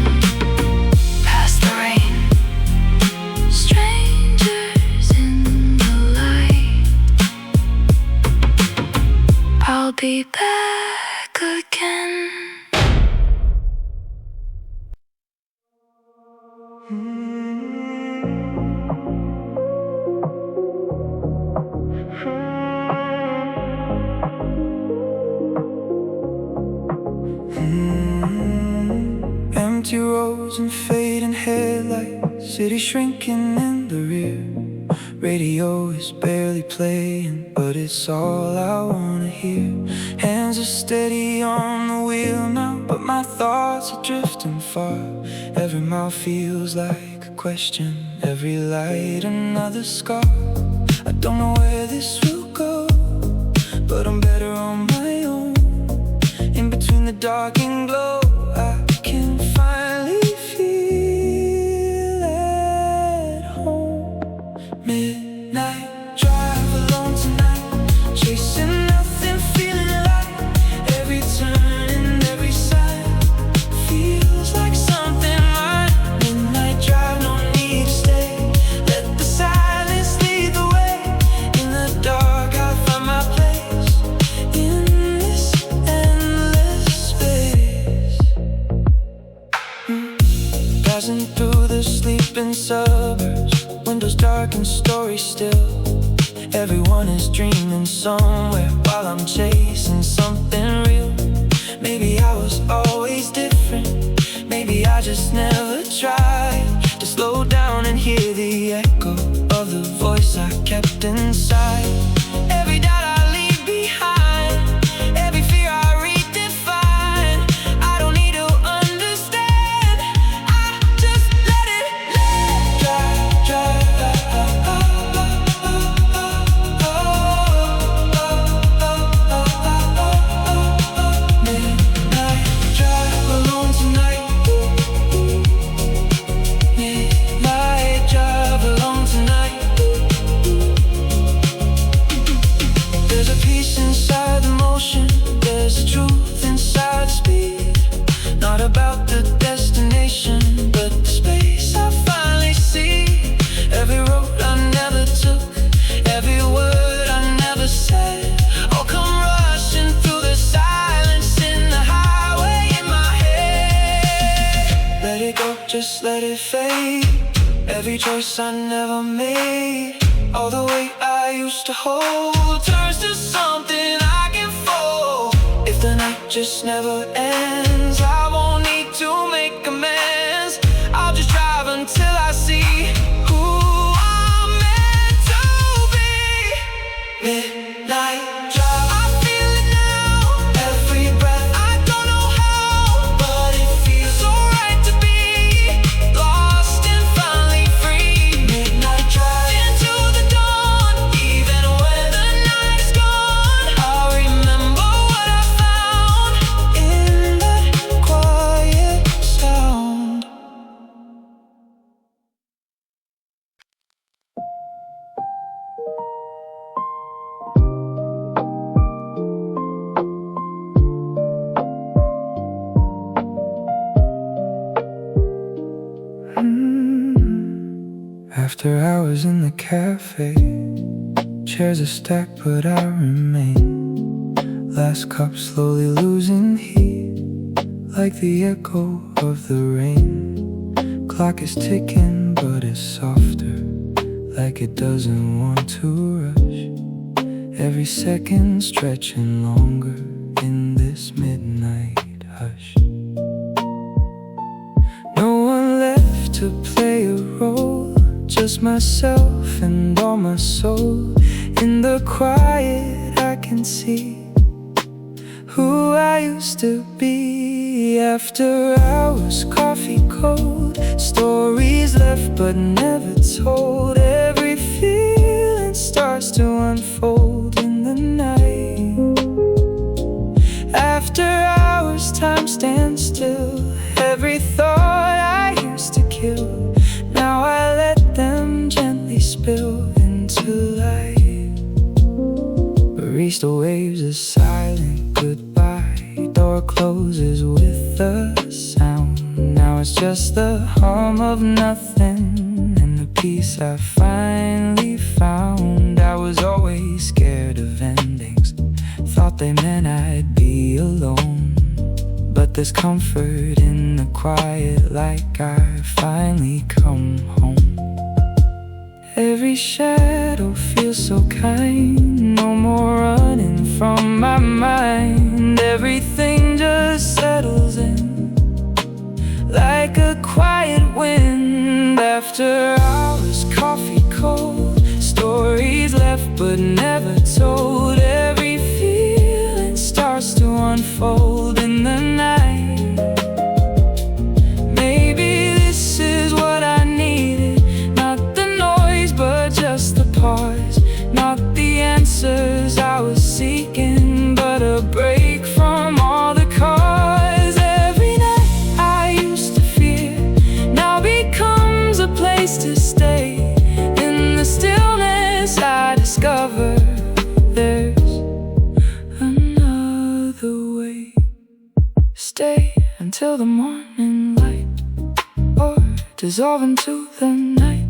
past the rain. Strangers in the light. I'll be back again. Empty roads and fading headlights, city shrinking in the rear. Radio is barely playing, but it's all I wanna hear. Hands are steady on the wheel now, but my thoughts are drifting far. Every mile feels like a question, every light another scar. I don't know where this will go, but I'm better on my own. In between the dark and glow, I can finally feel at home. Midnight drive alone tonight, chasing nothing, feeling light. Every turn and every side feels like something right. Midnight drive, no need to stay. Let the silence lead the way. In the dark I'll find my place in this endless space. Passing through the sleeping suburbs, windows dark and stories still. Everyone is dreaming somewhere while I'm chasing something real. Maybe I was always different, maybe I just never tried to slow down and hear the echo of the voice I kept inside. Every doubt I leave behind, every fear I redefine. I don't need to understand, I just let it drive, drive. Midnight drive alone tonight, just let it fade. Every choice I never made, all the weight I used to hold turns to something I can fold. If the night just never ends, I won't need to make amends. I'll just drive until I see who I'm meant to be. Midnight drive, I feel it now. Every breath, I don't know how, but it feels so right to be lost and finally free. Midnight drive into the dawn, even when the night is gone. I'll remember what I found in that quiet sound. After hours in the cafe, chairs are stacked but I remain. Last cup slowly losing heat, like the echo of the rain. Clock is ticking but it's softer, like it doesn't want to rush. Every second stretching longer in this midnight hush. No one left to play a role, just myself and all my soul. In the quiet I can see who I used to be. After hours, coffee cold, stories left but never told. Every feeling starts to unfold in the night. After hours, time stands still. Every thought I used to kill, now I let them gently spill into life. Barista waves a silent goodbye, door closes with a sound. Now it's just the hum of nothing and the peace I finally found. I was always scared of endings, thought they meant I'd be alone. But there's comfort in the quiet, like I finally come home. Every shadow feels so kind, no more running from my mind. Everything just settles in, like a quiet wind. After hours, coffee cold, stories left but never told. Every feeling starts to unfold in the night. Maybe this is what I needed, not the noise but just the pause. Not the answers I was seeking, but a break from all the cause. Every night I used to fear now becomes a place to stay. In the stillness I discover there's another way. Stay until the morning light, or dissolve into the night.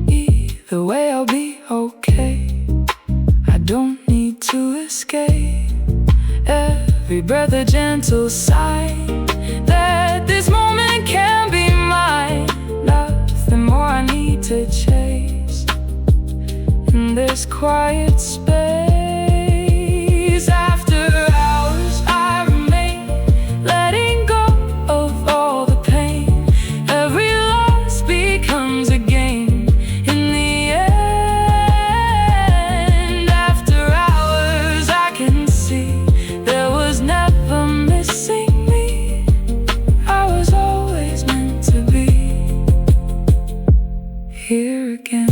Either way I'll be okay, I don't need to escape. Every breath a gentle sign that this moment can be mine. Nothing more I need to chase in this quiet space. After hours I remain, letting go of all the pain. Every loss becomes a gain in the end. After hours I can see there was never missing me. I was always meant to be here again.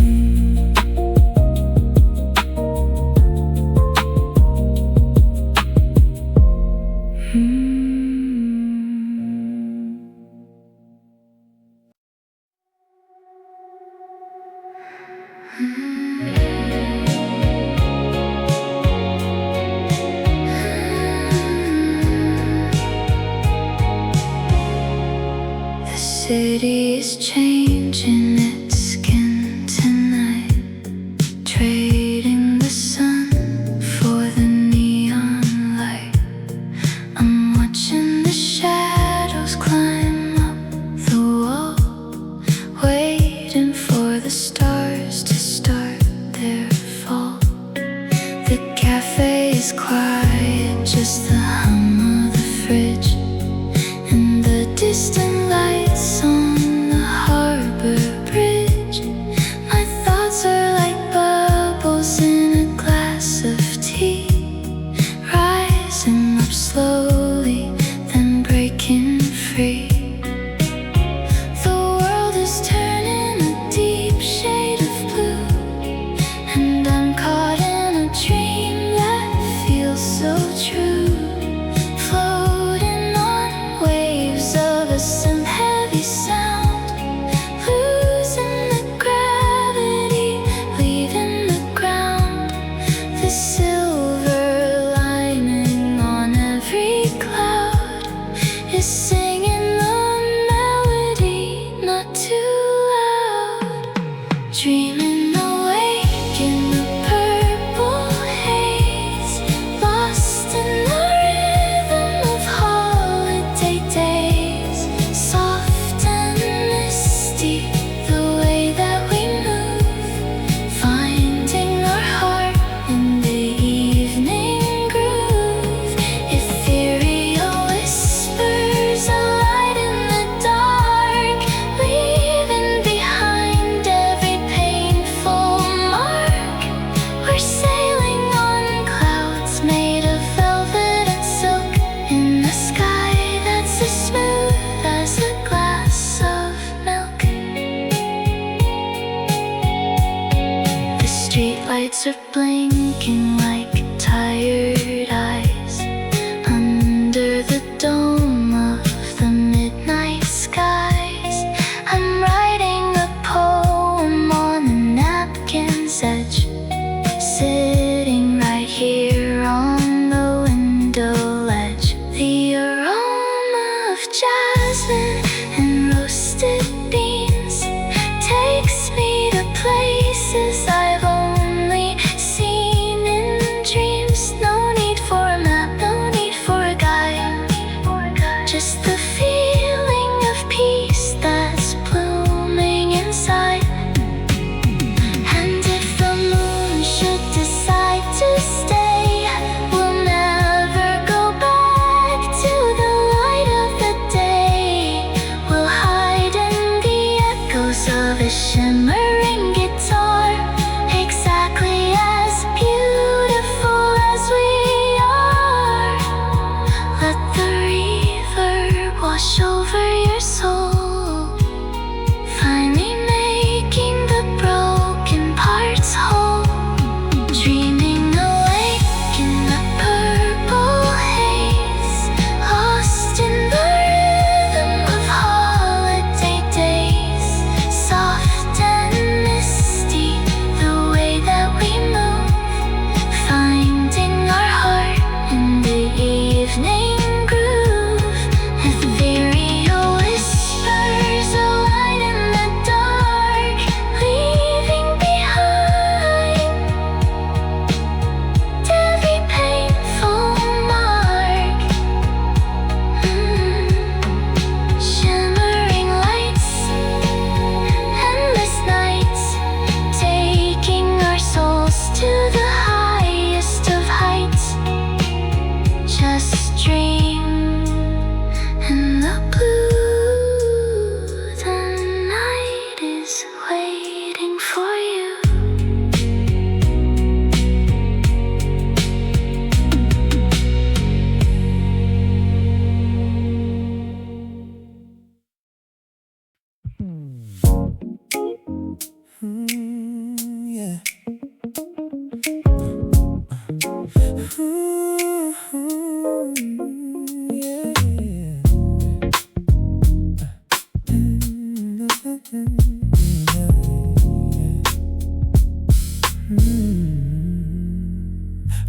The city is changing its skin tonight, trading the sun for the neon light. I'm watching the shadows climb up the wall. the stars to start their fall. The cafe is quiet, just the hum of the fridge and the distant lights on the harbor bridge. My thoughts are like bubbles in a glass of tea, rising up slowly, then breaking free. The world is turning a deep shade of blue, and I'm caught in a dream that feels so true. Floating on waves of a some heavy sound, losing the gravity, leaving the ground. The silver lining on every cloud is singing the melody, not too loud. Dreaming awake in the purple haze, lost in the rhythm of holiday days. Soft and misty, the way that we move, finding our heart in the evening groove. Ethereal whispers, a light in the dark, leaving behind every painful mark. We're sailing on clouds made of velvet and silk, in a sky that's as smooth as a glass of milk. The streetlights are blinking like tired eyes under the dome of the midnight skies. I'm writing a poem on a napkin's edge, sitting right here on the window ledge. The aroma of jasmine and roasted beans takes me to places I've only seen in dreams. No need for a map, no need for a guide, just the feeling of peace that's blooming inside. And if the moon should decide to stay, we'll never go back to the light of the day. We'll hide in the echoes of a shimmering guitar, exactly as beautiful as we are. Let the reverb wash over your soul, finally making the broken parts whole. Dreaming awake in the purple haze, lost in the rhythm of holiday days. Soft and misty, the way that we move, finding our heart in the evening groove. Ethereal whispers, a light in the dark, leaving behind every painful mark. Shimmering lights, endless nights, taking our souls to the highest of heights. Just dream in the blue, the night is waiting for you. Yeah.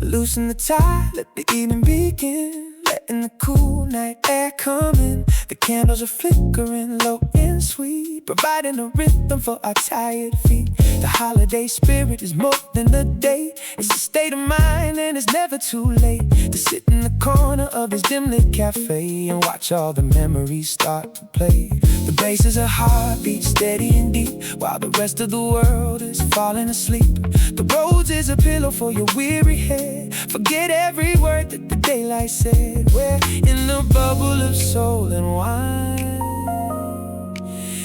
Loosen the tie, let the evening begin. Letting the cool night air come in. The candles are flickering low and sweet. beat, providing a rhythm for our tired feet. The holiday spirit is more than the date. It's a state of mind and it's never too late to sit in the corner of this dim-lit cafe and watch all the memories start to play. The bass is a heartbeat, steady and deep, while the rest of the world is falling asleep. The roads is a pillow for your weary head. Forget every word that the daylight said. We're in the bubble of soul and wine.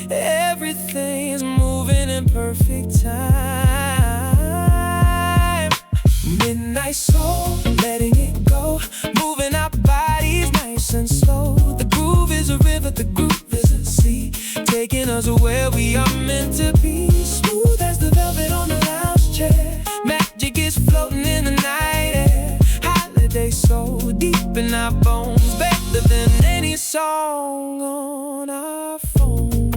Everything's moving in perfect time. Midnight soul, letting it go, moving our bodies nice and slow. The groove is a river, the groove is a sea, taking us where we are meant to be. Smooth as the velvet on the lounge chair, magic is floating in the night air. Holiday so deep in our bones, better than any song on our phone.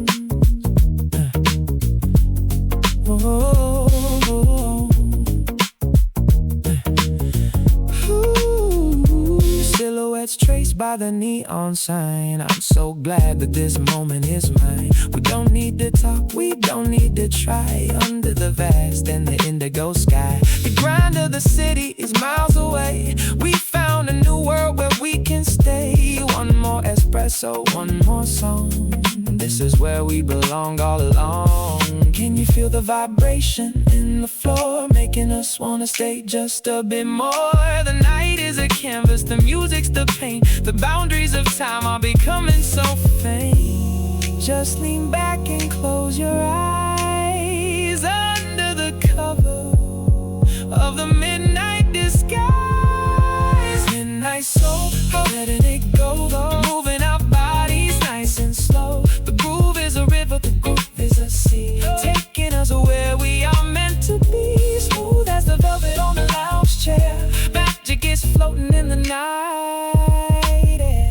Silhouettes traced by the neon sign. I'm so glad that this moment is mine. We don't need to talk, we don't need to try. Under the vast and the indigo sky, the grind of the city is miles away. We found a new world where we can stay. One more espresso, one more song. This is where we belong all along. Can you feel the vibration in the floor, making us wanna stay just a bit more? The night is a canvas, the music's the paint. The boundaries of time are becoming so faint. Just lean back and close your eyes under the cover of the midnight disguise. Midnight soul, letting it go, moving our bodies nice and slow. The groove is a river, the groove is a sea, taking us where we are meant to be. Smooth as the velvet on the lounge chair, magic is floating in the night air.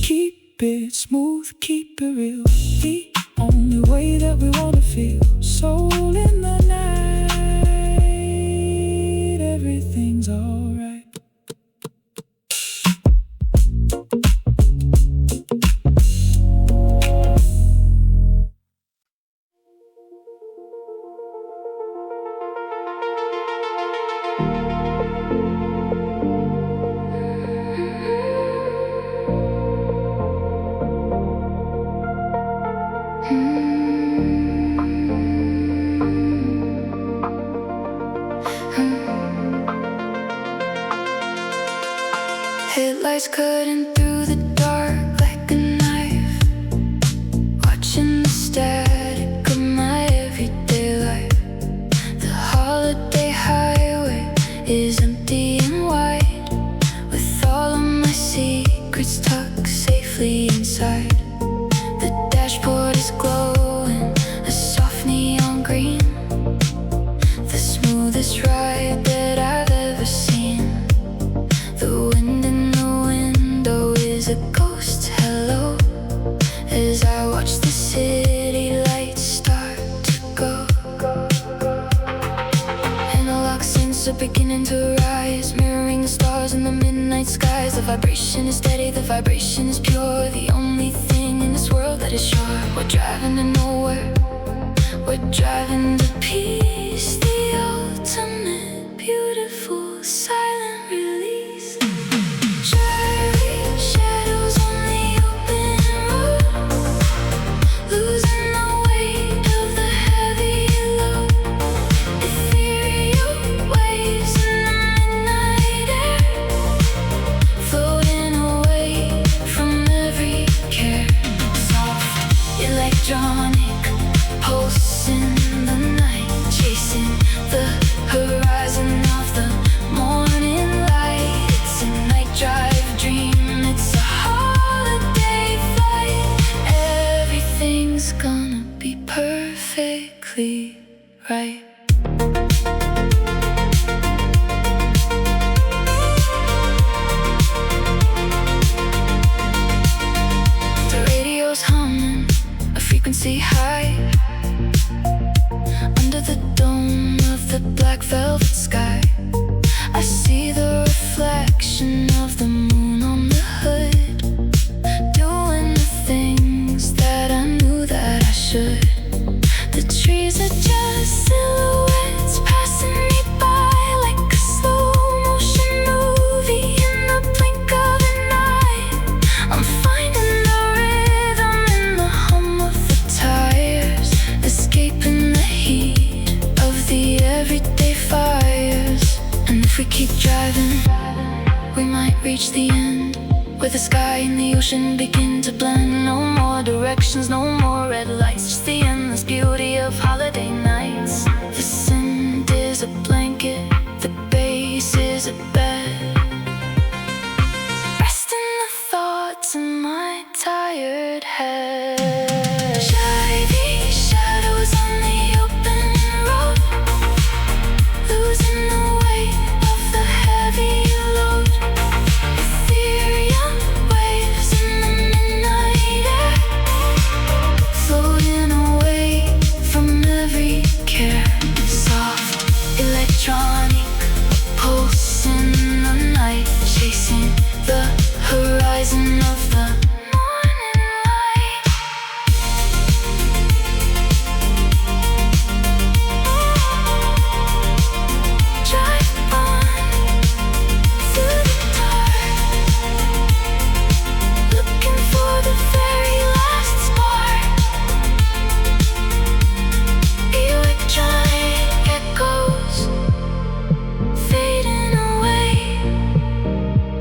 Keep it smooth, keep it real, the only way that we wanna feel. Soul in the night, everything's alright. Headlights cutting through the dark like a knife, watching the static of my everyday life. The holiday highway is empty and wide, with all of my secrets tucked safely inside. The dashboard is glowing a soft neon green, the smoothest ride that I've ever seen. The wind in the window is a ghost hello, as I watch the city lights start to go. Analog synths are beginning to rise, mirroring the stars in the midnight skies. The vibration is steady, the vibration is pure, the only thing in this world that is sure. We're driving to nowhere, we're driving to peace, the ultimate beautiful silent release. Driving shadows on the open road, losing the weight of the heavy load. Ethereal waves in the midnight air, floating away from every care. Soft electronic pulse perfectly right. The radio's humming, a frequency high, under the dome of the black velvet sky. I see the reflection of the moon on the hood, doing the things that I knew that I should. The trees are just silhouettes passing me by, like a slow motion movie in the blink of an eye. I'm finding the rhythm in the hum of the tires, escaping the heat of the everyday fires. And if we keep driving, we might reach the end, where the sky and the ocean begin to blend. No more directions, no more red lights, just the endless beauty of holiday nights. The sand is a blanket, the bass is a bed, resting the thoughts in my tired head. Shiny shadows on the open road, losing the weight of the heavy load. Ethereal waves in the midnight air, floating away from every care. Soft electronic pulse in the night, chasing the horizon of the morning light. Drive on through the dark, looking for the very last spark. Electronic echoes fading away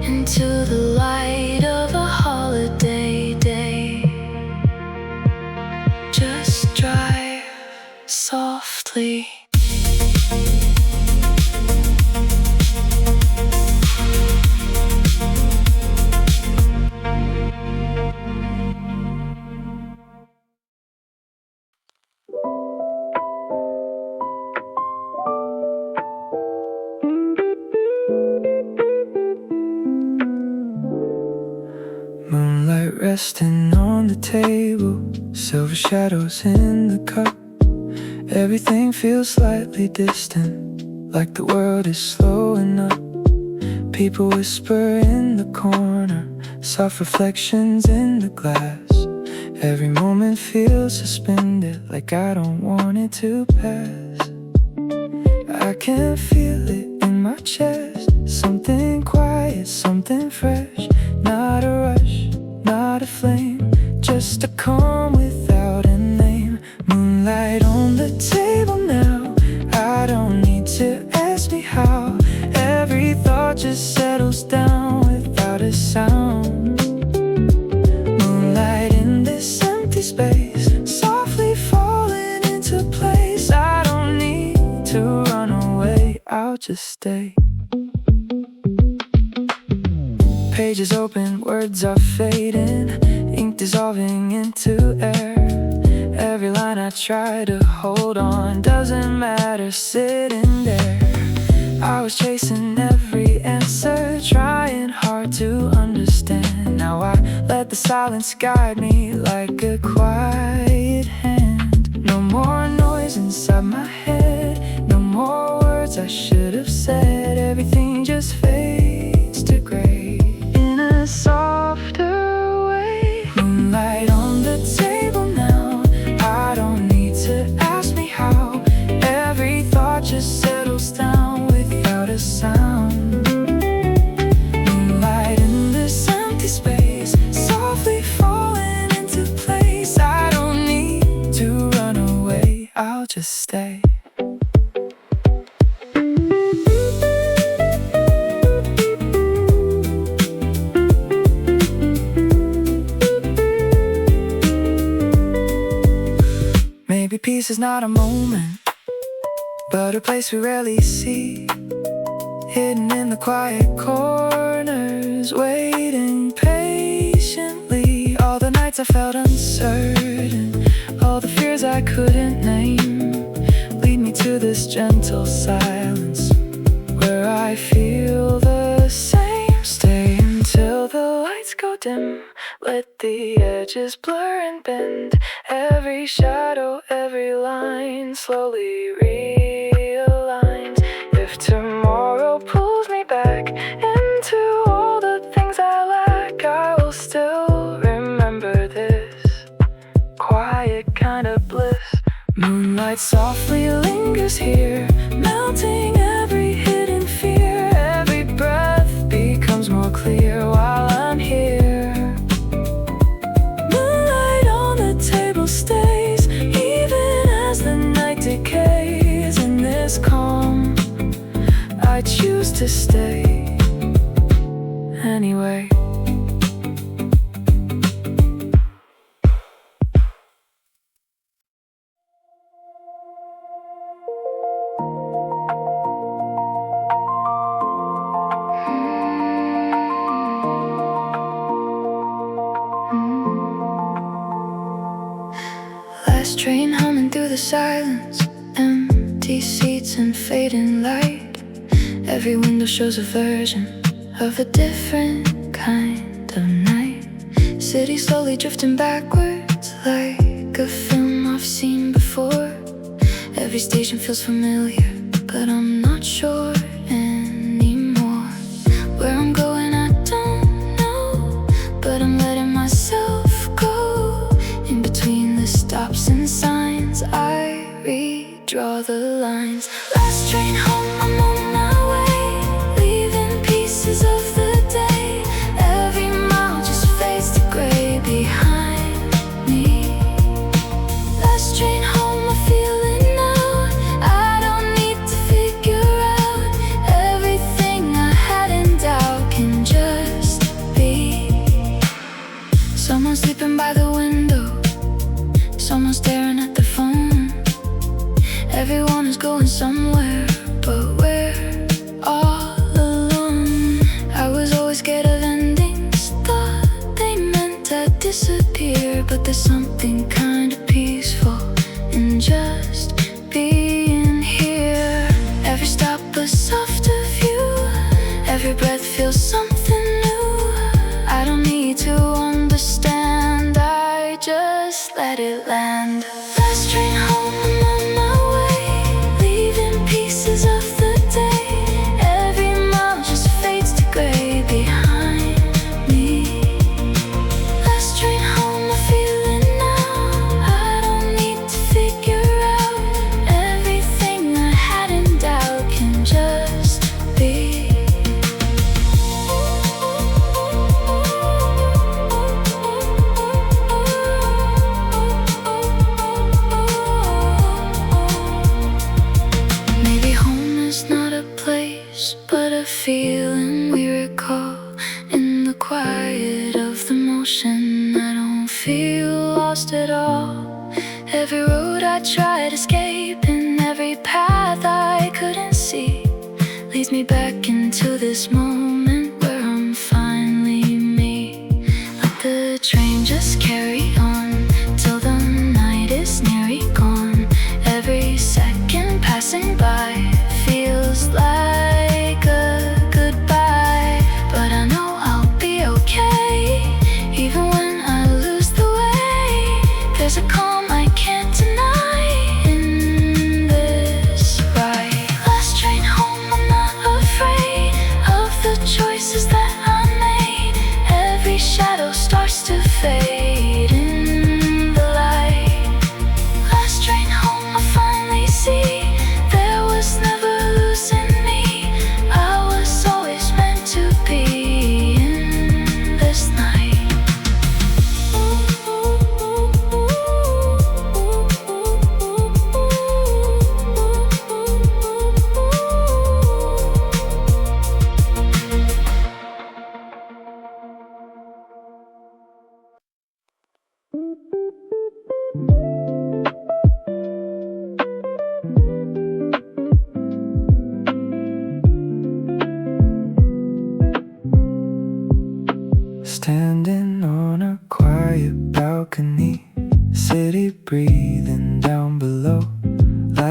into the light of a holiday day. Just drive softly. Moonlight resting on the table, silver shadows in the cup. Everything feels slightly distant, like the world is slowing up. People whisper in the corner, soft reflections in the glass. Every moment feels suspended, like I don't want it to pass. I can feel it in my chest, something quiet, something fresh. Not a rush, not a flame, just a calm without a name. Moonlight on the table now, I don't need to ask me how. Every thought just settles down without a sound. Moonlight in this empty space, softly falling into place. I don't need to run away, I'll just stay. Pages open, words are fading, ink dissolving into air. Every line I try to hold on doesn't matter, sitting there. I was chasing every answer, trying hard to understand. Now I let the silence guide me like a quiet hand. No more noise inside my head, no more words I should have said. Everything just fades to gray in a softer way. Moonlight on the table now, I don't need to ask me how. Every thought just settles down without a sound. Moonlight in this empty space, softly falling into place. I don't need to run away, I'll just stay. Maybe peace is not a moment, but a place we rarely see, hidden in the quiet corners, waiting patiently. All the nights I felt uncertain, all all the fears I couldn't name. Lead me to this gentle silence where I feel the same. Stay until the lights go dim. Let the edges blur and bend. Every shadow, every line slowly realigns. If tomorrow pulls me back into all the things I lack, I will still remember this quiet kind of bliss. Moonlight softly lingers here, melting every hidden fear. Every breath becomes more clear while I'm here. Moonlight on the table stays, even as the night decays. In this calm, I choose to stay anyway. Last train humming through the silence, empty seats and fading light. Every window shows a version of a different kind of night. City slowly drifting backwards like a film I've seen before. Every station feels familiar, but I'm not sure anymore. Where I'm going I don't know, but I'm letting myself go. In between the stops and signs, I redraw the lines. Last train home, I'm on my way, leaving pieces of the day. Every mile just fades to gray behind me. Last train home, I feel it now. I don't need to figure out everything I had in doubt can just be. Someone sleeping by the window, someone staring at the phone. Everyone is going somewhere, but we're all alone. I was always scared of endings, thought they meant I'd disappear. But there's something kind of peaceful in just being here. Every stop a softer view, every breath feels something new. I don't need to understand, I just let it land. Last train home, I'm on my way, leaving pieces of the day. Every mile just fades to gray behind me. Last train home, I feel it now. I don't need to figure out everything I had in doubt can just be. Maybe home is not a place, but a feeling we recall in the quiet of the motion. I don't feel lost at all. Every road I tried escaping, every path I couldn't see, leads me back into this moment where I'm finally me. Let the train just carry on till the night is nearly gone. Every second passing by feels like a goodbye, but I know I'll be okay, even when I lose the way. There's a calm I can't deny in this ride. Last train home, I'm not afraid of the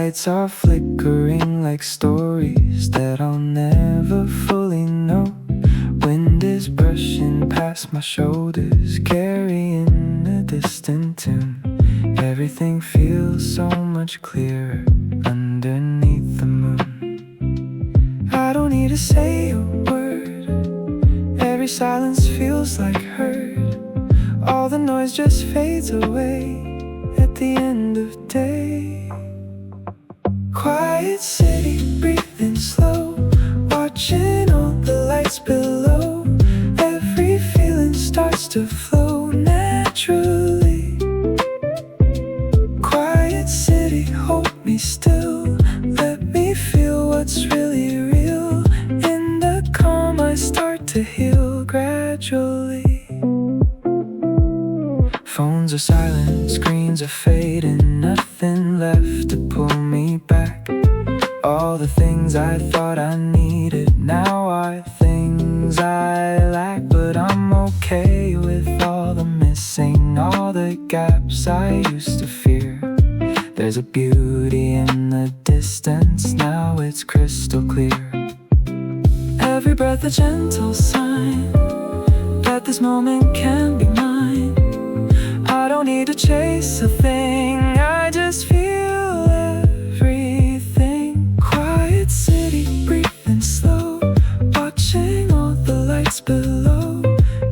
lights are flickering like stories that I'll never fully know. Wind is brushing past my shoulders, carrying a distant tune. Everything feels so much clearer underneath the moon. I don't need to say a word, every silence feels like heard. All the noise just fades away at the end of day. Quiet city, breathing slow, watching all the lights below. Every feeling starts to flow naturally. Quiet city, hold me still, let me feel what's really real. In the calm I start to heal gradually. Phones are silent, screens are fading, nothing left to pull me back. All the things I thought I needed now are things I lack. But I'm okay with all the missing, all the gaps I used to fear. There's a beauty in the distance, now it's crystal clear. Every breath a gentle sign that this moment can be mine. I don't need to chase a thing, I just feel everything. Quiet city, breathing slow, watching all the lights below.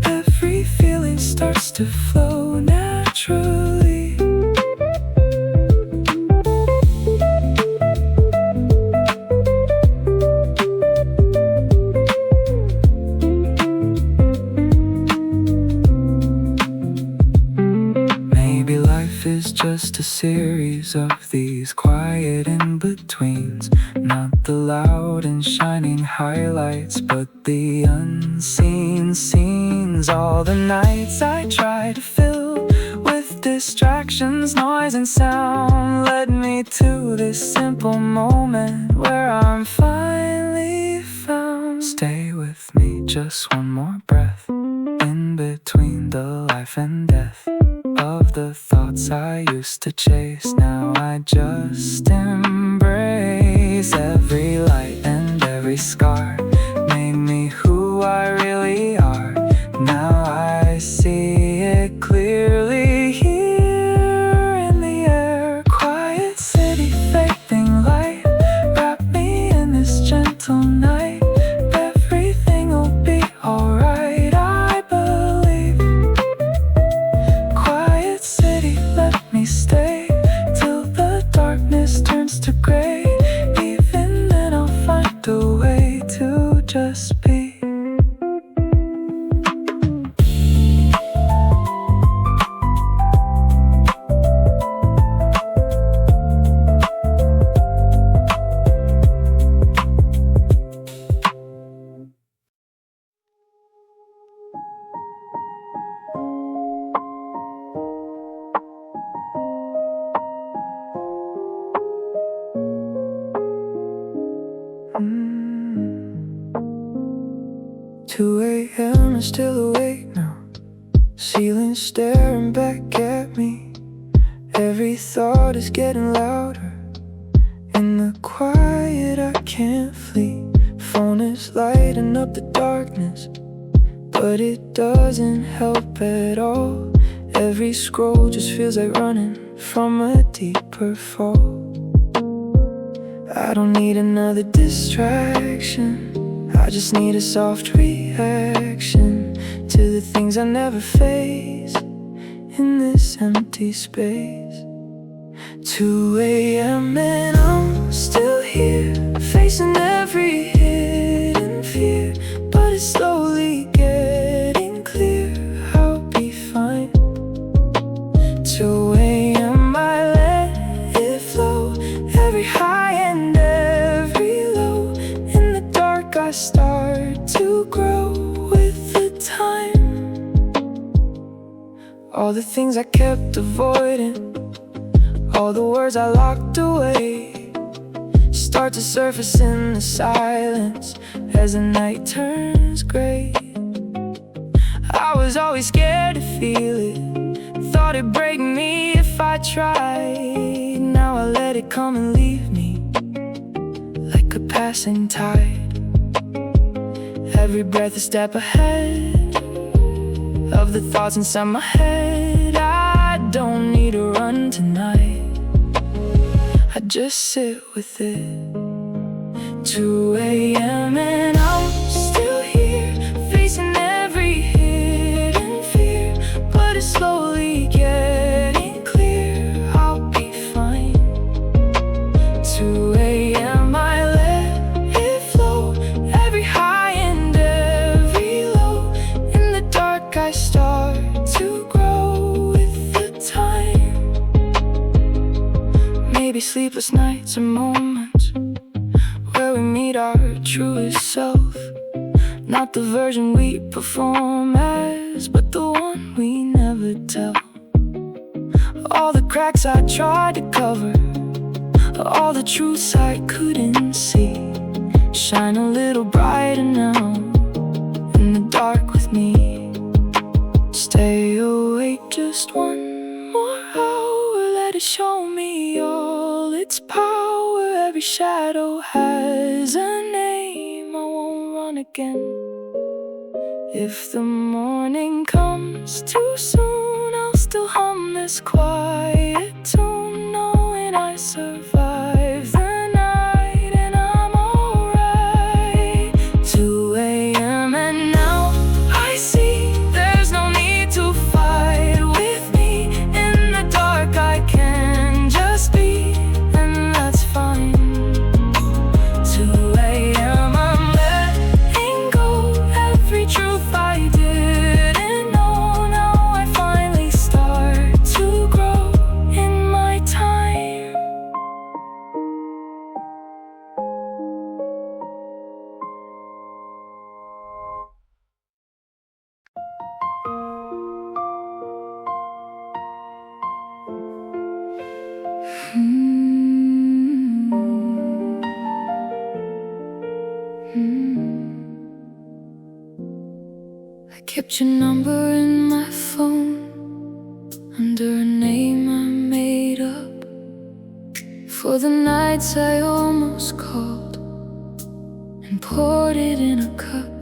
Every feeling starts to flow naturally. Is just a series of these quiet in-betweens. Not the loud and shining highlights, but the unseen scenes. All the nights I try to fill with distractions, noise and sound led me to this simple moment where I'm finally found. Stay with me, just one more breath, in between the life and death of the thoughts I used to chase. Now I just embrace every light and every scar made me who I really are. Now I see it clearly here in the air. Quiet city, fading light, wrap me in this gentle night. Everything will be alright, I believe. Quiet city, let me stay till the darkness turns to gray. Even then I'll find a way to just be. Two a.m. I'm still awake now, ceiling staring back at me. Every thought is getting louder, in the quiet I can't flee. Phone is lighting up the darkness, but it doesn't help at all. Every scroll just feels like running from a deeper fall. I don't need another distraction, I just need a soft reaction to the things I never face in this empty space. 2 a.m. and I'm still here, facing every hidden fear. But it's slowly getting clear, I'll be fine. 2 a.m. I let it flow, every high and every low. In the dark I start to grow with the time. All the things I kept avoiding, all the words I locked away, start to surface in the silence as the night turns gray. I was always scared to feel it, thought it'd break me if I tried. Now I I let it come and leave me like a passing tide. Every breath a step ahead of the thoughts inside my head. I don't need to run tonight, I just sit with it. 2 a.m. and I'm still here, facing every hidden fear. But it's slowly getting clear, I'll be fine. 2 a.m. I let it flow, every high and every low. In the dark I start to grow with the time. Maybe sleepless nights are moments where we meet our truest self. Not the version we perform as, but the one we never tell. All the cracks I tried to cover, all the truths I couldn't see, shine a little brighter now in the dark with me. Stay awake just one more hour, let it show me all its power. Every shadow has a name, I won't run again. If the morning comes too soon, I'll still hum this quiet tune, knowing I survived the night and I'm alright. 2 a.m. and now I see there's no need to fight with me. In the dark I can just be, and that's fine. 2 a.m. I'm letting go every truth I didn't know. Now I finally start to grow in my time. I kept your number in my phone under a name I made up for the nights I almost called and poured it in a cup.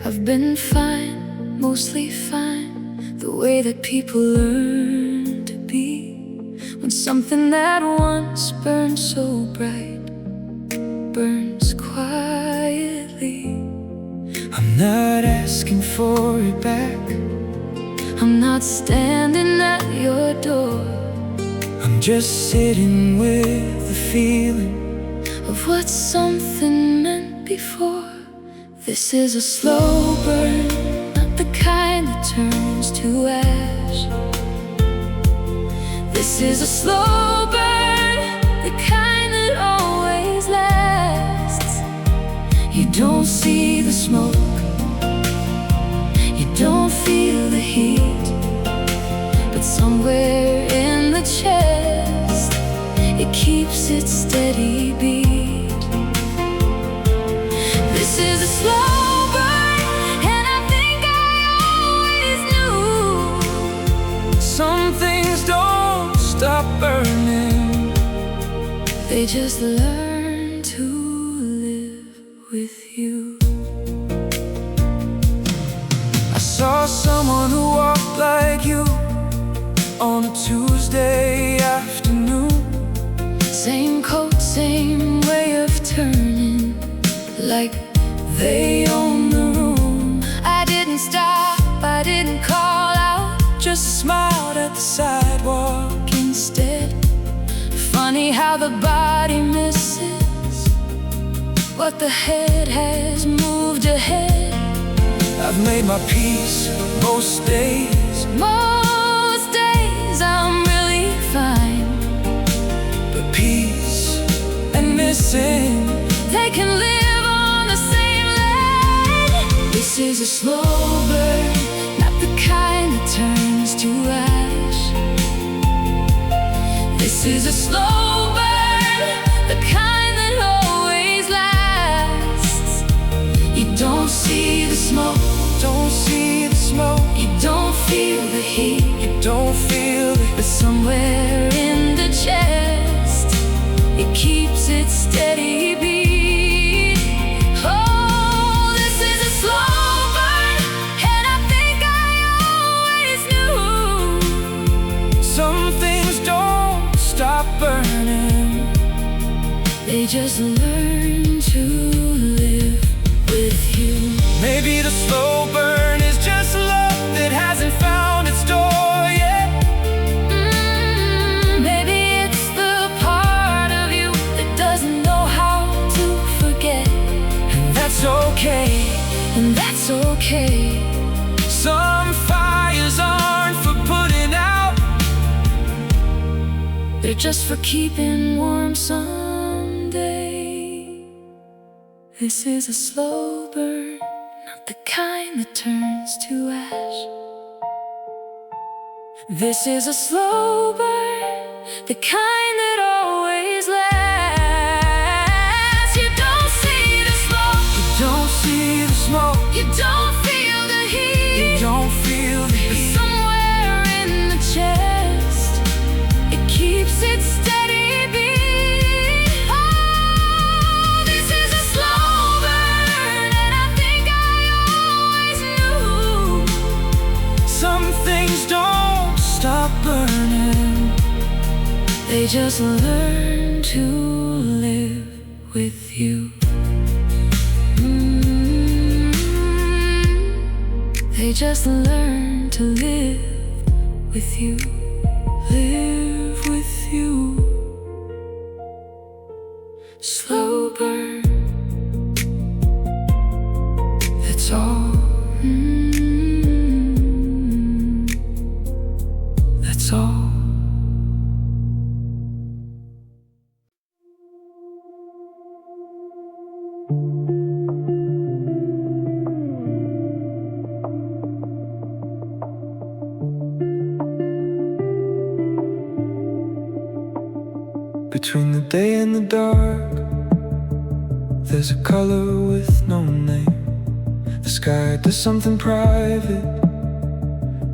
I've been fine, mostly fine, the way that people learn to be when something that once burned so bright burns quietly. I'm not asking for it back, I'm not standing at your door. I'm just sitting with the feeling of what something meant before. This is a slow burn, not the kind that turns to ash. This is a slow burn, the kind that always lasts. You don't see the smoke, you don't feel the heat, but somewhere in the chest it keeps its steady beat. This is a slow burn, and I think I always knew some things don't stop burning, they just learn to live with you. I saw someone who walked like you on a Tuesday afternoon. Same coat, same way of turning, like they own the room. I didn't stop, I didn't call out, just smiled at the sidewalk instead. Funny how the body misses what the head has moved ahead. I've made my peace most days. Most days I'm really fine, but peace and missing, they can live on the same land. This is a slow burn, not the kind that turns to ash. This is a slow burn, the kind that always lasts. You don't see the smoke, don't see the smoke. You don't feel the heat, you don't feel it, but somewhere in the chest. It keeps its steady beat. Oh, this is a slow burn, and I think I always knew. Some things don't stop burning, They just learn to live with you. maybe the slow burn is just love that hasn't found its door yet. Maybe it's the part of you that doesn't know how to forget. And that's okay. And that's okay. Some fires aren't for putting out, They're just for keeping warm someday. This is a slow burn, not the kind that turns to ash. This is a slow burn, the kind that always lasts. You don't see the smoke, you don't see the smoke, you don't feel the heat, you don't feel the but heat. somewhere in the chest, it keeps its steady beat. Oh, this is a slow burn, and I think I always knew. Some things don't stop burning, They just learn to live with you. They just learn to live with you. live with you. Slow burn, That's all, that's all. Between the day and the dark, there's a color with no name. The sky does something private,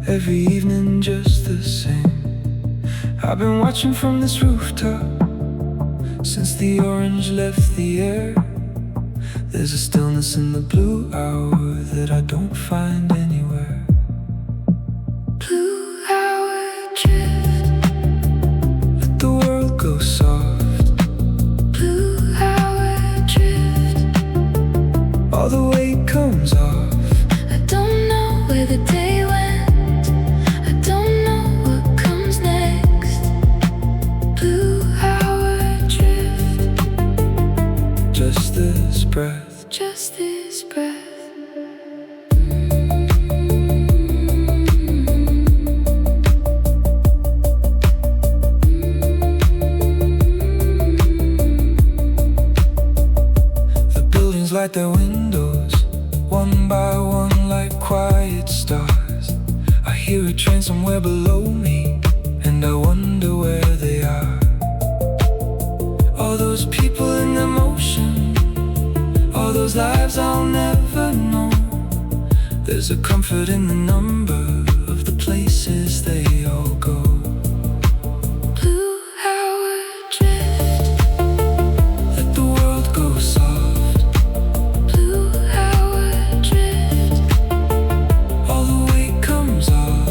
every evening just the same. I've been watching from this rooftop since the orange left the air. There's a stillness in the blue hour that I don't find anywhere. blue hour drift, Let the world go soft, blue hour drift. all the weight comes off. I don't know where the day went, I don't know what comes next. Blue hour drift, Just this breath, just this breath. the buildings light their windows, one by one like quiet stars. I hear a train somewhere below me, and I wonder where they are. All those people in their motion, all those lives I'll never know. There's a comfort in the number of the places they all go. Blue hour drift, Let the world go soft, blue hour drift. all the weight comes off.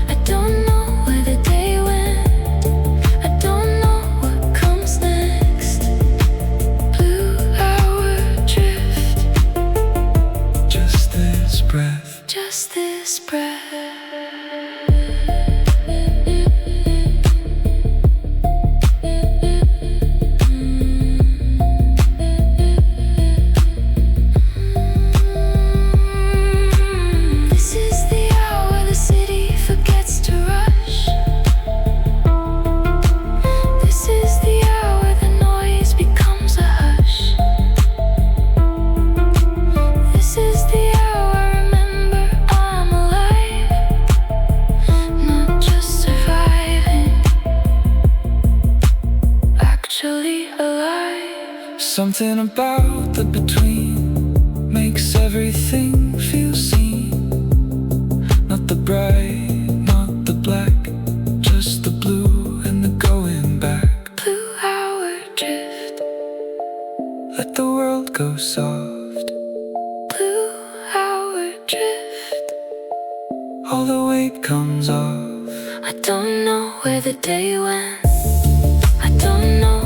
I don't know where the day went, I don't know what comes next. Blue hour drift, Just this breath, just this breath. This is the hour the city forgets to rush. This is the hour the noise becomes a hush. This is the hour, remember I'm alive, not just surviving, actually alive. something about the between makes everything feel seen. Not the bright, not the black, just the blue and the going back. let the world go soft. Blue hour drift. All the weight comes off. I don't know where the day went. I don't know